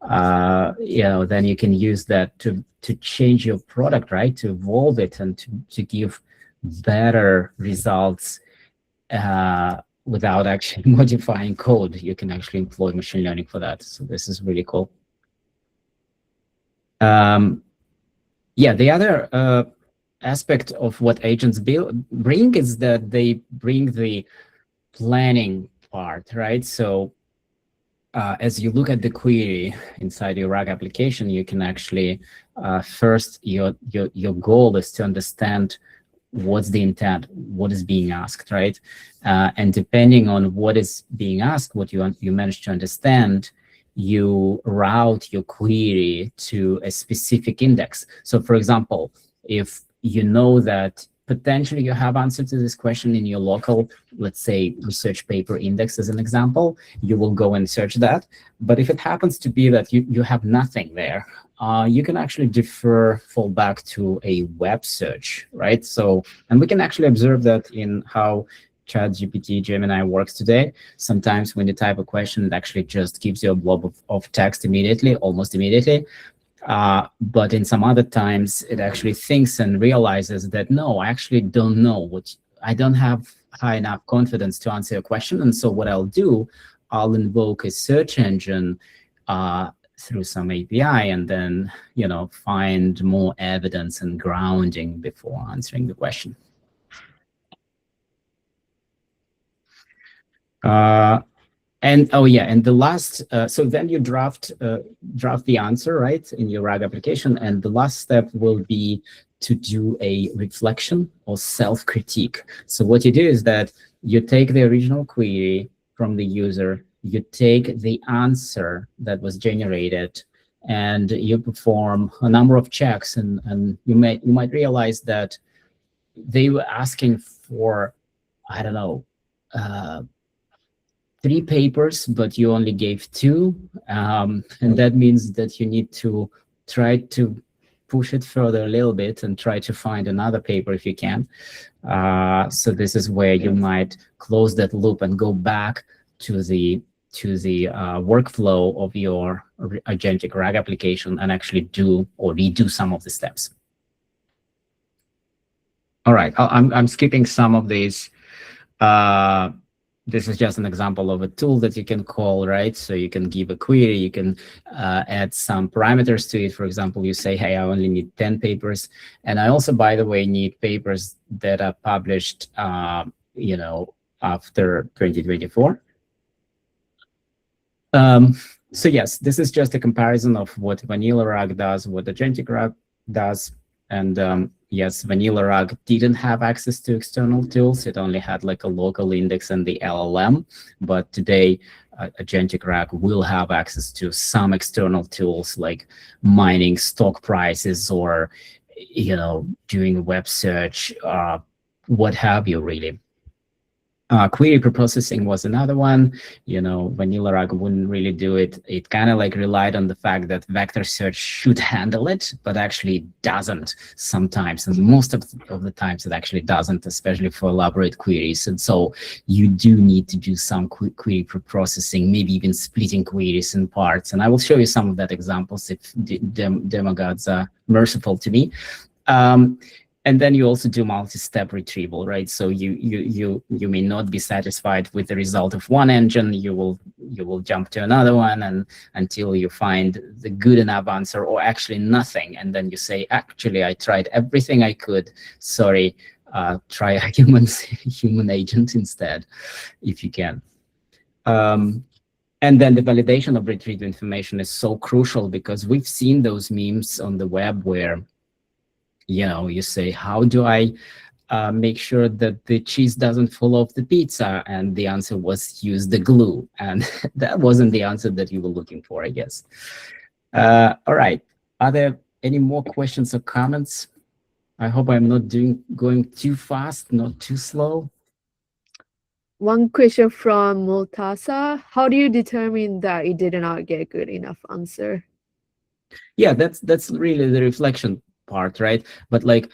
You know, then you can use that to change your product, right? To evolve it and to give better results without actually modifying code. You can actually employ machine learning for that. So this is really cool. Yeah, the other aspect of what agents bring is that they bring the planning part, right? So as you look at the query inside your RAG application, you can actually first your goal is to understand what's the intent, what is being asked, right? And depending on what is being asked, what you manage to understand, you route your query to a specific index. So for example, if you know that potentially you have answer to this question in your local, let's say, research paper index as an example, you will go and search that. But if it happens to be that you have nothing there, you can actually fall back to a web search, right? So, and we can actually observe that in how ChatGPT, Gemini works today. Sometimes when you type a question, it actually just gives you a blob of text immediately, almost immediately. But in some other times, it actually thinks and realizes that, no, I actually don't know I don't have high enough confidence to answer a question. And so what I'll do, I'll invoke a search engine through some API, and then, you know, find more evidence and grounding before answering the question. And oh yeah, and the last, so then you draft the answer, right, in your RAG application, and the last step will be to do a reflection or self-critique. So what you do is that you take the original query from the user, you take the answer that was generated, and you perform a number of checks, and you might realize that they were asking for, I don't know, 3 papers, but you only gave 2. And that means that you need to try to push it further a little bit and try to find another paper if you can. So this is where you might close that loop and go back to the workflow of your agentic RAG application and actually do or redo some of the steps. All right, I'm skipping some of these. This is just an example of a tool that you can call, right? So you can give a query, you can add some parameters to it. For example, you say, hey, I only need 10 papers. And I also, by the way, need papers that are published, you know, after 2024. So yes, this is just a comparison of what vanilla RAG does, what agentic RAG does. And yes, vanilla RAG didn't have access to external tools. It only had like a local index and the LLM. But today, agentic RAG will have access to some external tools like mining stock prices or, you know, doing web search, what have you, really. Query preprocessing was another one. You know, vanilla RAG wouldn't really do it. It kind of like relied on the fact that vector search should handle it, but actually doesn't sometimes. And most of the times it actually doesn't, especially for elaborate queries. And so you do need to do some query preprocessing, maybe even splitting queries in parts. And I will show you some of that examples if demo gods are merciful to me. And then you also do multi-step retrieval, right? So you may not be satisfied with the result of one engine. You will jump to another one and until you find the good enough answer or actually nothing. And then you say, actually, I tried everything I could. Sorry, try a human agent instead, if you can. And then the validation of retrieved information is so crucial because we've seen those memes on the web where, you know, you say, how do I make sure that the cheese doesn't fall off the pizza? And the answer was use the glue. And that wasn't the answer that you were looking for, I guess. All right. Are there any more questions or comments? I hope I'm not going too fast, not too slow. One question from Multasa. How do you determine that you did not get a good enough answer? Yeah, that's really the reflection part, right? But like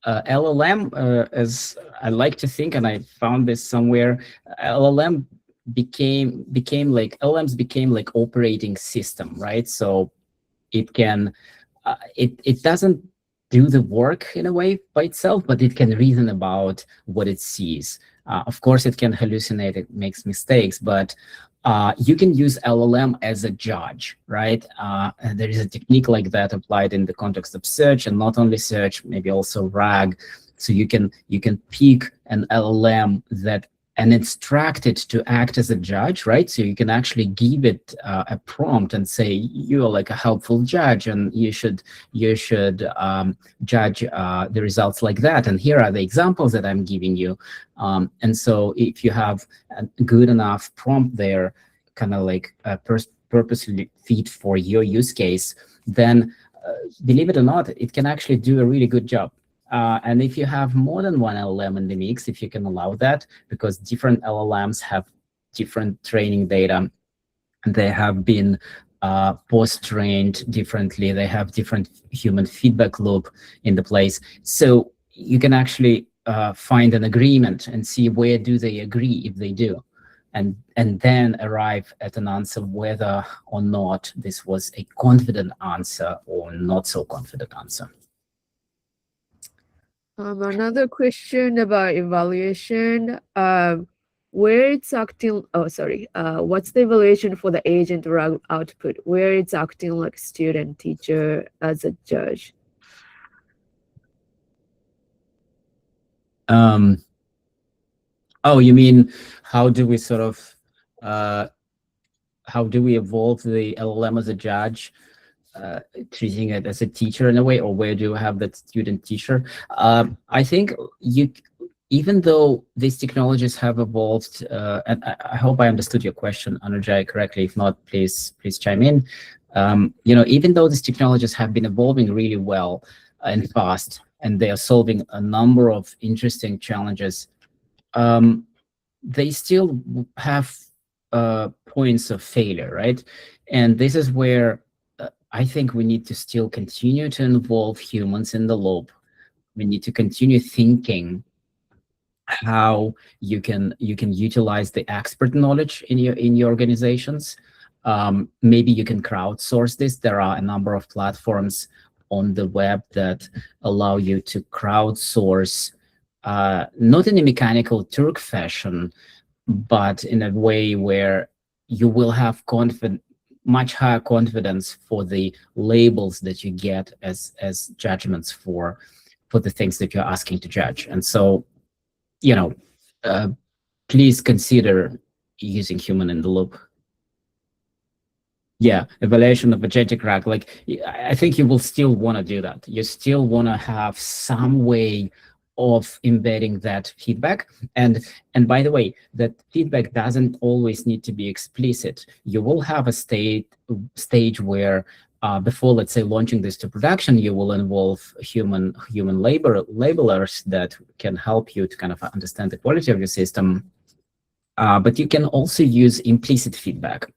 LLM, as I like to think, and I found this somewhere, LLMs became like operating system, right? So it can, it doesn't do the work in a way by itself, but it can reason about what it sees. Of course, it can hallucinate, it makes mistakes, but you can use LLM as a judge, right? And there is a technique like that applied in the context of search, and not only search, maybe also RAG. So you can pick an LLM that and instruct it to act as a judge, right? So you can actually give it a prompt and say, you're like a helpful judge, and you should judge the results like that. And here are the examples that I'm giving you. And so if you have a good enough prompt there, kind of like purposely fit for your use case, then believe it or not, it can actually do a really good job. And if you have more than one LLM in the mix, if you can allow that, because different LLMs have different training data, they have been post-trained differently, they have different human feedback loop in the place. So you can actually find an agreement and see where do they agree if they do. And then arrive at an answer whether or not this was a confident answer or not so confident answer. Another question about evaluation. Where it's acting, what's the evaluation for the agent output, where it's acting like student, teacher as a judge? Oh, you mean how do we sort of how do we evolve the LLM as a judge, treating it as a teacher in a way, or where do we have that student teacher? I think even though these technologies have evolved, and I hope I understood your question, Anujay, correctly. If not, please chime in. Even though these technologies have been evolving really well and fast, and they are solving a number of interesting challenges, they still have points of failure, right? And this is where I think we need to still continue to involve humans in the loop. We need to continue thinking how you can utilize the expert knowledge in your organizations. Maybe you can crowdsource this. There are a number of platforms on the web that allow you to crowdsource, not in a mechanical Turk fashion, but in a way where you will have much higher confidence for the labels that you get as judgments for the things that you're asking to judge. And so, please consider using human in the loop. Yeah, evaluation of agentic RAG. Like, I think you will still want to do that. You still want to have some way of embedding that feedback. And by the way, that feedback doesn't always need to be explicit. You will have a stage where before, let's say, launching this to production, you will involve human labelers that can help you to kind of understand the quality of your system. But you can also use implicit feedback.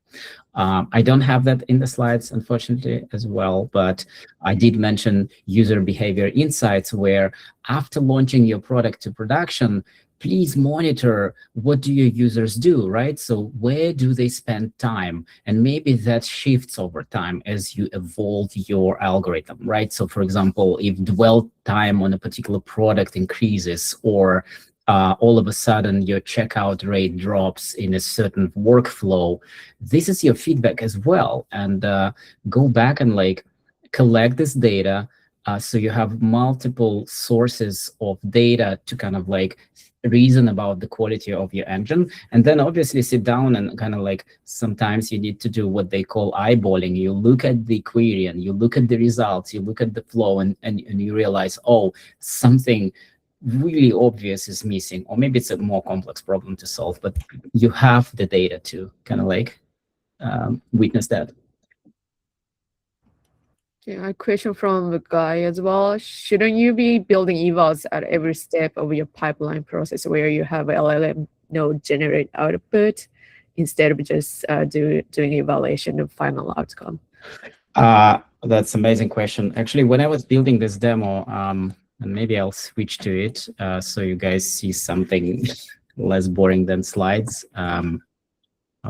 I don't have that in the slides, unfortunately, as well, but I did mention user behavior insights, where after launching your product to production, please monitor what do your users do, right? So where do they spend time? And maybe that shifts over time as you evolve your algorithm, right? So for example, if dwell time on a particular product increases, or all of a sudden your checkout rate drops in a certain workflow, this is your feedback as well. And go back and collect this data, so you have multiple sources of data to kind of reason about the quality of your engine. And then obviously sit down and kind of sometimes you need to do what they call eyeballing. You look at the query and you look at the results, you look at the flow, and you realize, oh, something really obvious is missing, or maybe it's a more complex problem to solve, but you have the data to kind of witness that. Yeah, a question from the guy as well. Shouldn't you be building evals at every step of your pipeline process, where you have LLM node generate output instead of just doing evaluation of final outcome? That's an amazing question. Actually, when I was building this demo, and maybe I'll switch to it so you guys see something less boring than slides. How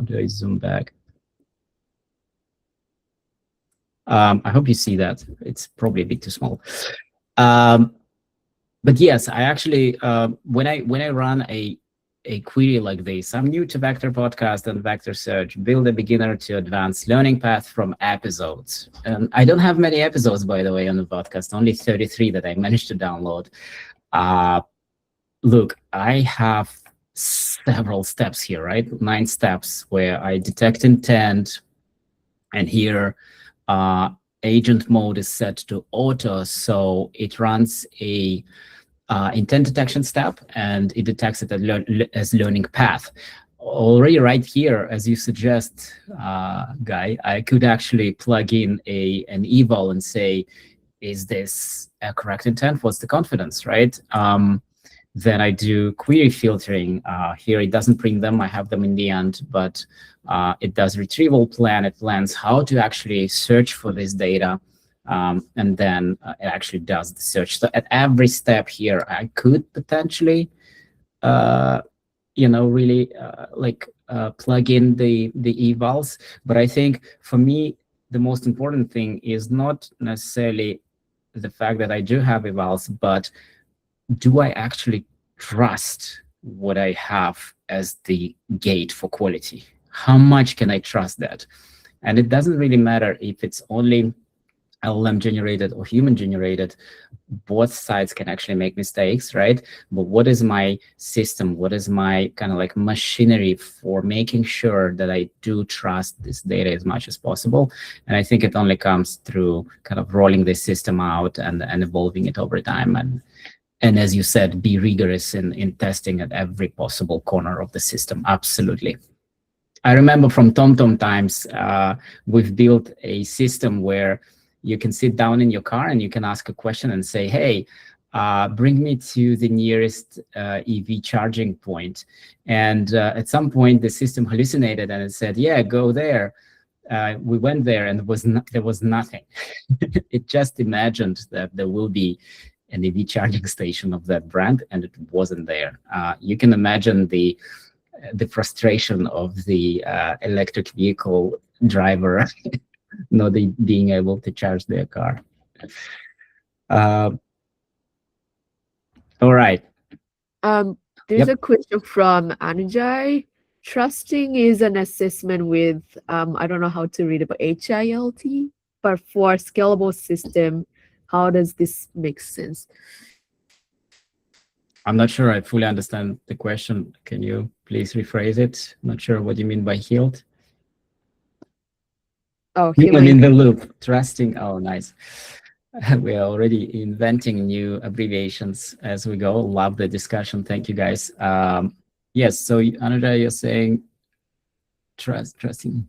do I zoom back? I hope you see that. It's probably a bit too small. But yes, I actually, when I run a query like this, I'm new to Vector Podcast and Vector Search, build a beginner to advanced learning path from episodes. And I don't have many episodes, by the way, on the podcast, only 33 that I managed to download. Look, I have several steps here, right? 9 steps where I detect intent, and here agent mode is set to auto, so it runs a intent detection step, and it detects it as learning path. Already right here, as you suggest, Guy, I could actually plug in an eval and say, is this a correct intent? What's the confidence, right? Then I do query filtering. Here it doesn't bring them, I have them in the end, but it does retrieval plan. It plans how to actually search for this data. And then it actually does the search. So at every step here, I could potentially, really plug in the evals. But I think for me, the most important thing is not necessarily the fact that I do have evals, but do I actually trust what I have as the gate for quality? How much can I trust that? And it doesn't really matter if it's only LLM generated or human generated, both sides can actually make mistakes, right? But what is my system? What is my kind of like machinery for making sure that I do trust this data as much as possible? And I think it only comes through kind of rolling this system out and evolving it over time. And as you said, be rigorous in testing at every possible corner of the system. Absolutely. I remember from TomTom times, we've built a system where you can sit down in your car and you can ask a question and say, hey, bring me to the nearest EV charging point. And at some point, the system hallucinated and it said, yeah, go there. We went there and there was nothing. It just imagined that there will be an EV charging station of that brand, and it wasn't there. You can imagine the frustration of the electric vehicle driver not being able to charge their car. All right. There's a question from Anujay. Trusting is an assessment with, I don't know how to read it, but HILT. But for a scalable system, how does this make sense? I'm not sure I fully understand the question. Can you please rephrase it? I'm not sure what you mean by HILT. Oh, human in the loop, trusting. Oh, nice. We are already inventing new abbreviations as we go. Love the discussion. Thank you, guys. Yes, so Anuja, you're saying trusting.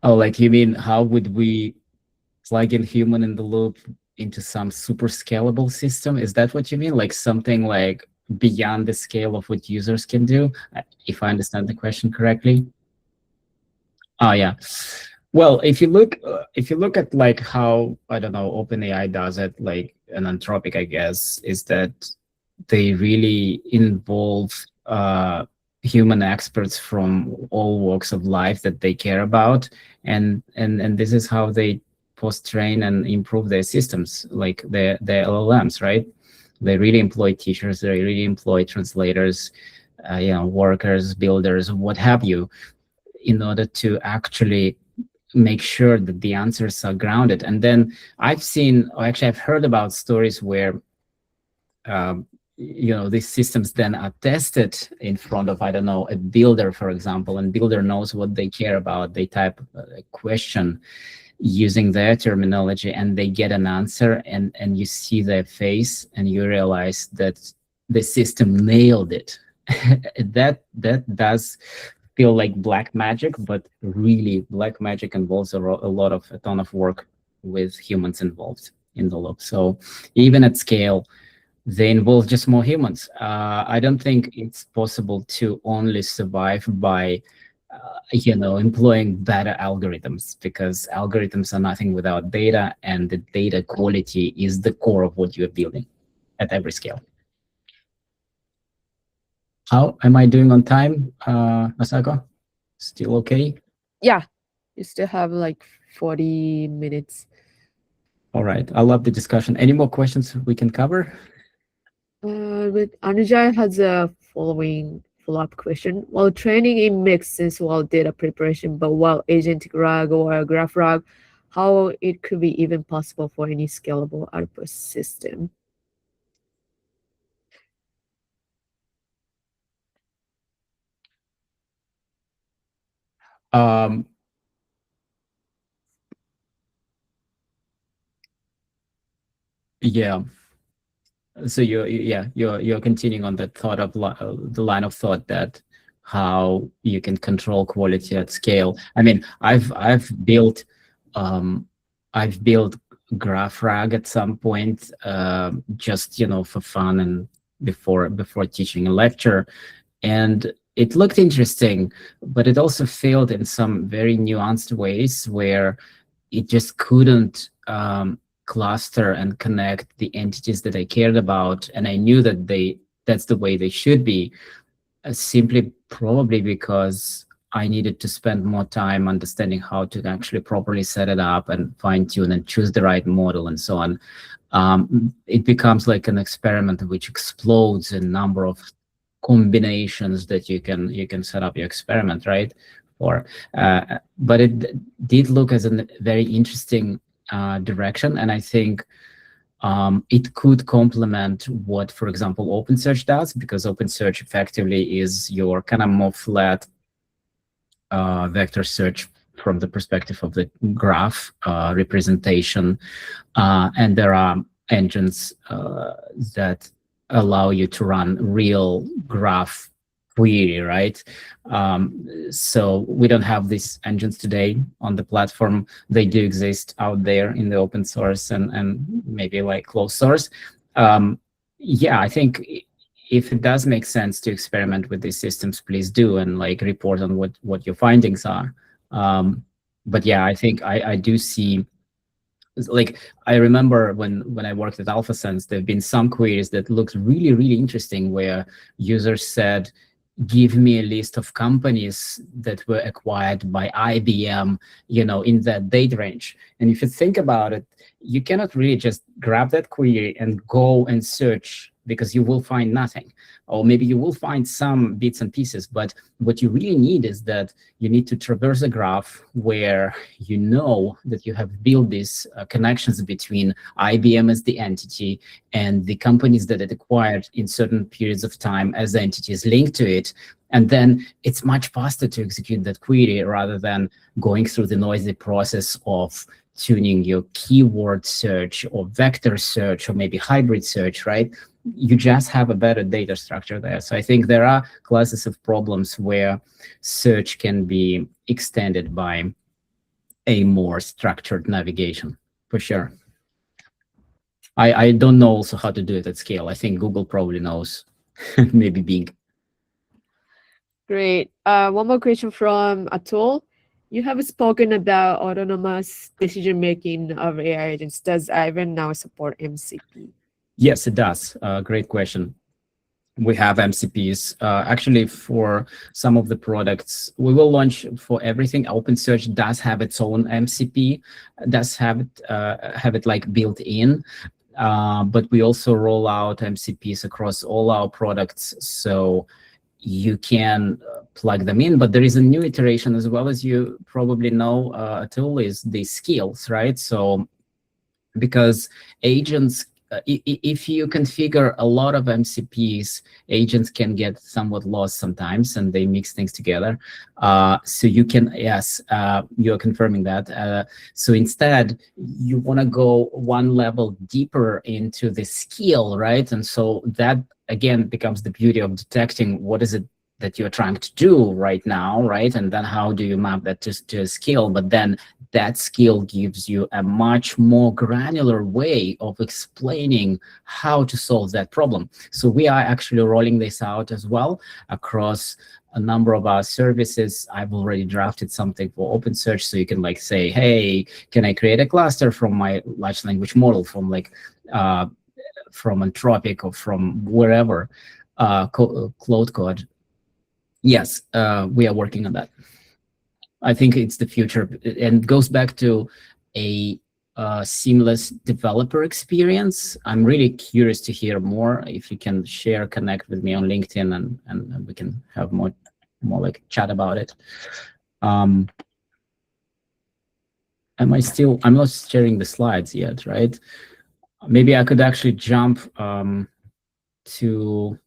Oh, like you mean how would we plug in human in the loop into some super scalable system? Is that what you mean? Like something like beyond the scale of what users can do, if I understand the question correctly? Oh, yeah. Well, if you look at like how, I don't know, OpenAI does it, like an Anthropic, I guess, is that they really involve human experts from all walks of life that they care about, and this is how they post-train and improve their systems, like their LLMs, right? They really employ teachers, they really employ translators, workers, builders, what have you, in order to actually make sure that the answers are grounded. And then I've heard about stories where these systems then are tested in front of, I don't know, a builder, for example, and builder knows what they care about. They type a question using their terminology and they get an answer, and you see their face and you realize that the system nailed it. that does feel like black magic, but really black magic involves a ton of work with humans involved in the loop. So even at scale, they involve just more humans. I don't think it's possible to only survive by employing better algorithms, because algorithms are nothing without data, and the data quality is the core of what you're building at every scale. How am I doing on time, Masako? Still okay? Yeah, you still have like 40 minutes. All right, I love the discussion. Any more questions we can cover? But Anujay has a follow-up question. While training, it makes sense while data preparation, but while agentic RAG or graph RAG, how it could be even possible for any scalable output system? Yeah. So you're continuing on that thought of the line of thought that how you can control quality at scale. I mean, I've built graph RAG at some point, just for fun and before teaching a lecture, and it looked interesting, but it also failed in some very nuanced ways where it just couldn't cluster and connect the entities that I cared about, and I knew that that's the way they should be, simply probably because I needed to spend more time understanding how to actually properly set it up and fine-tune and choose the right model and so on. It becomes like an experiment which explodes a number of combinations that you can set up your experiment, right? For but it did look as a very interesting direction, and I think it could complement what, for example, OpenSearch does, because OpenSearch effectively is your kind of more flat vector search from the perspective of the graph representation, and there are engines that allow you to run real graph query, right? So we don't have these engines today on the platform. They do exist out there in the open source and maybe like closed source. Yeah, I think if it does make sense to experiment with these systems, please do, and like report on what your findings are. But yeah, I think I do see, like, I remember when I worked at AlphaSense, there have been some queries that looked really, really interesting, where users said, give me a list of companies that were acquired by IBM, in that date range. And if you think about it, you cannot really just grab that query and go and search, because you will find nothing. Or maybe you will find some bits and pieces, but what you really need is that you need to traverse a graph where you know that you have built these connections between IBM as the entity and the companies that it acquired in certain periods of time as entities linked to it. And then it's much faster to execute that query rather than going through the noisy process of tuning your keyword search or vector search or maybe hybrid search, right? You just have a better data structure there. So I think there are classes of problems where search can be extended by a more structured navigation, for sure. I don't know also how to do it at scale. I think Google probably knows, maybe Bing. Great. One more question from Atul. You have spoken about autonomous decision-making of AI agents. Does Aiven now support MCP? Yes, it does. Great question. We have MCPs. Actually, for some of the products, we will launch for everything. OpenSearch does have its own MCP, does have it like built in, but we also roll out MCPs across all our products, so you can plug them in. But there is a new iteration as well, as you probably know, Atul, is the skills, right? So because agents, if you configure a lot of MCPs, agents can get somewhat lost sometimes, and they mix things together. So you can, yes, you're confirming that. So instead, you want to go one level deeper into the skill, right? And so that, again, becomes the beauty of detecting what is it that you're trying to do right now, right? And then how do you map that to a skill? But then that skill gives you a much more granular way of explaining how to solve that problem. So we are actually rolling this out as well across a number of our services. I've already drafted something for OpenSearch, so you can like say, hey, can I create a cluster from my large language model, from like from Anthropic or from wherever, Cloud Code. Yes, we are working on that. I think it's the future, and goes back to a seamless developer experience. I'm really curious to hear more. If you can share, connect with me on LinkedIn, and we can have more like chat about it. I'm not sharing the slides yet, right? Maybe I could actually jump to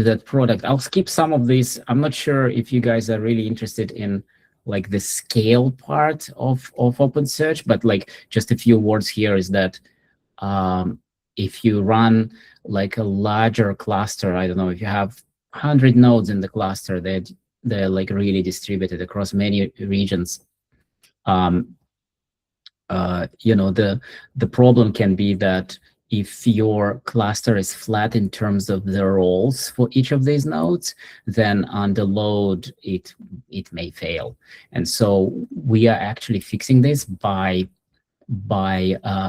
that product. I'll skip some of these. I'm not sure if you guys are really interested in like the scale part of OpenSearch, but like just a few words here is that if you run like a larger cluster, I don't know, if you have 100 nodes in the cluster, they're like really distributed across many regions. The problem can be that if your cluster is flat in terms of the roles for each of these nodes, then under load, it may fail. And so we are actually fixing this by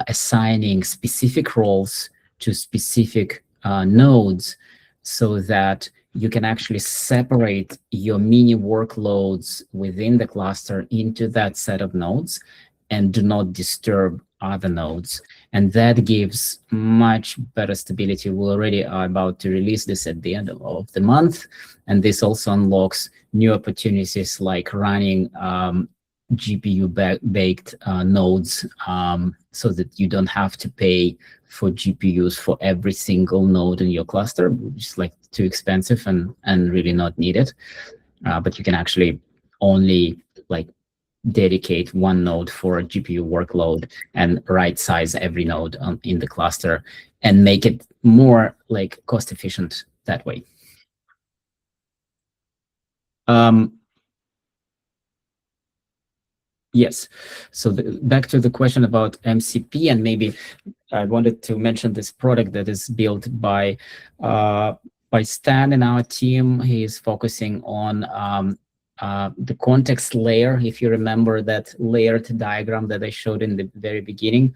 assigning specific roles to specific nodes, so that you can actually separate your mini workloads within the cluster into that set of nodes. and do not disturb other nodes. And that gives much better stability. We already are about to release this at the end of the month. And this also unlocks new opportunities like running GPU-baked nodes, so that you don't have to pay for GPUs for every single node in your cluster, which is like too expensive and really not needed. But you can actually only like dedicate one node for a GPU workload and right size every node in the cluster and make it more like cost efficient that way. Yes. So back to the question about MCP, and maybe I wanted to mention this product that is built by Stan in our team. He is focusing on the context layer. If you remember that layered diagram that I showed in the very beginning.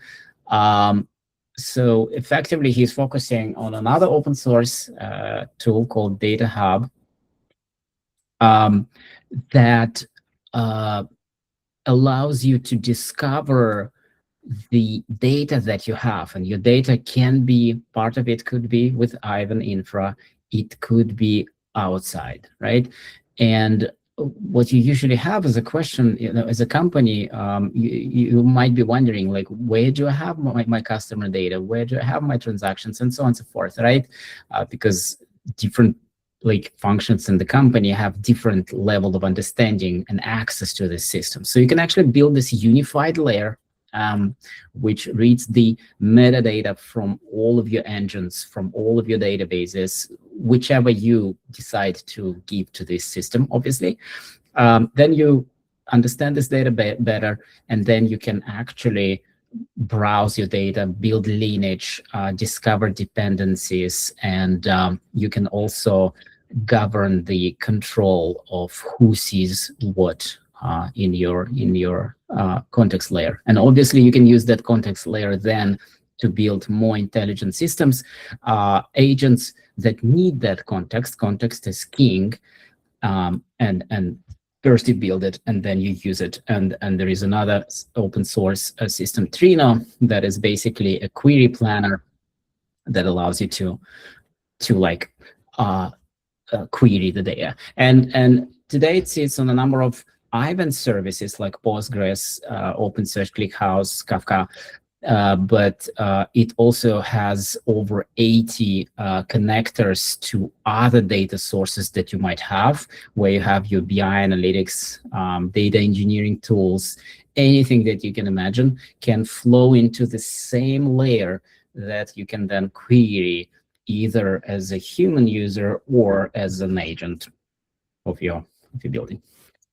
So effectively, he's focusing on another open source tool called Data Hub that allows you to discover the data that you have, and your data can be, part of it could be with Aiven infra, it could be outside, right? And what you usually have as a question, as a company, you might be wondering, like, where do I have my customer data? Where do I have my transactions, and so on and so forth, right? Because different like functions in the company have different level of understanding and access to this system. So you can actually build this unified layer, which reads the metadata from all of your engines, from all of your databases, whichever you decide to give to this system, obviously. Then you understand this data better, and then you can actually browse your data, build lineage, discover dependencies, and you can also govern the control of who sees what in your context layer. And obviously, you can use that context layer then to build more intelligent systems, agents that need that context. Context is king, and first you build it and then you use it. And there is another open source system, Trino, that is basically a query planner that allows you to like query the data. And today it sits on a number of Aiven services like Postgres, OpenSearch, ClickHouse, Kafka, but it also has over 80 connectors to other data sources that you might have, where you have your BI analytics, data engineering tools, anything that you can imagine can flow into the same layer that you can then query either as a human user or as an agent of your building.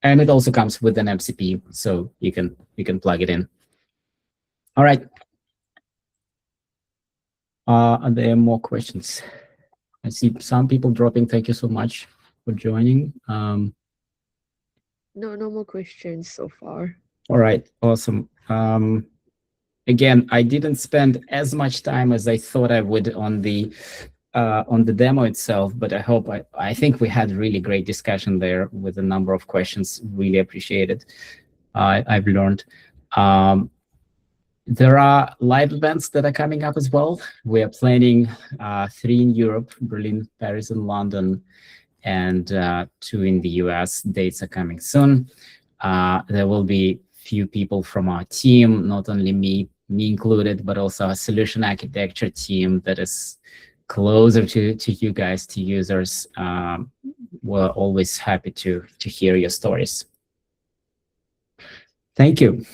And it also comes with an MCP, so you can plug it in. All right. Are there more questions? I see some people dropping. Thank you so much for joining. No more questions so far. All right, awesome. Again, I didn't spend as much time as I thought I would on the demo itself, but I think we had really great discussion there with a number of questions. Really appreciate it. I've learned. There are live events that are coming up as well. We are planning 3 in Europe, Berlin, Paris, and London, and 2 in the US. Dates are coming soon. There will be few people from our team, not only me included, but also our solution architecture team that is closer to you guys, to users. We're always happy to hear your stories. Thank you.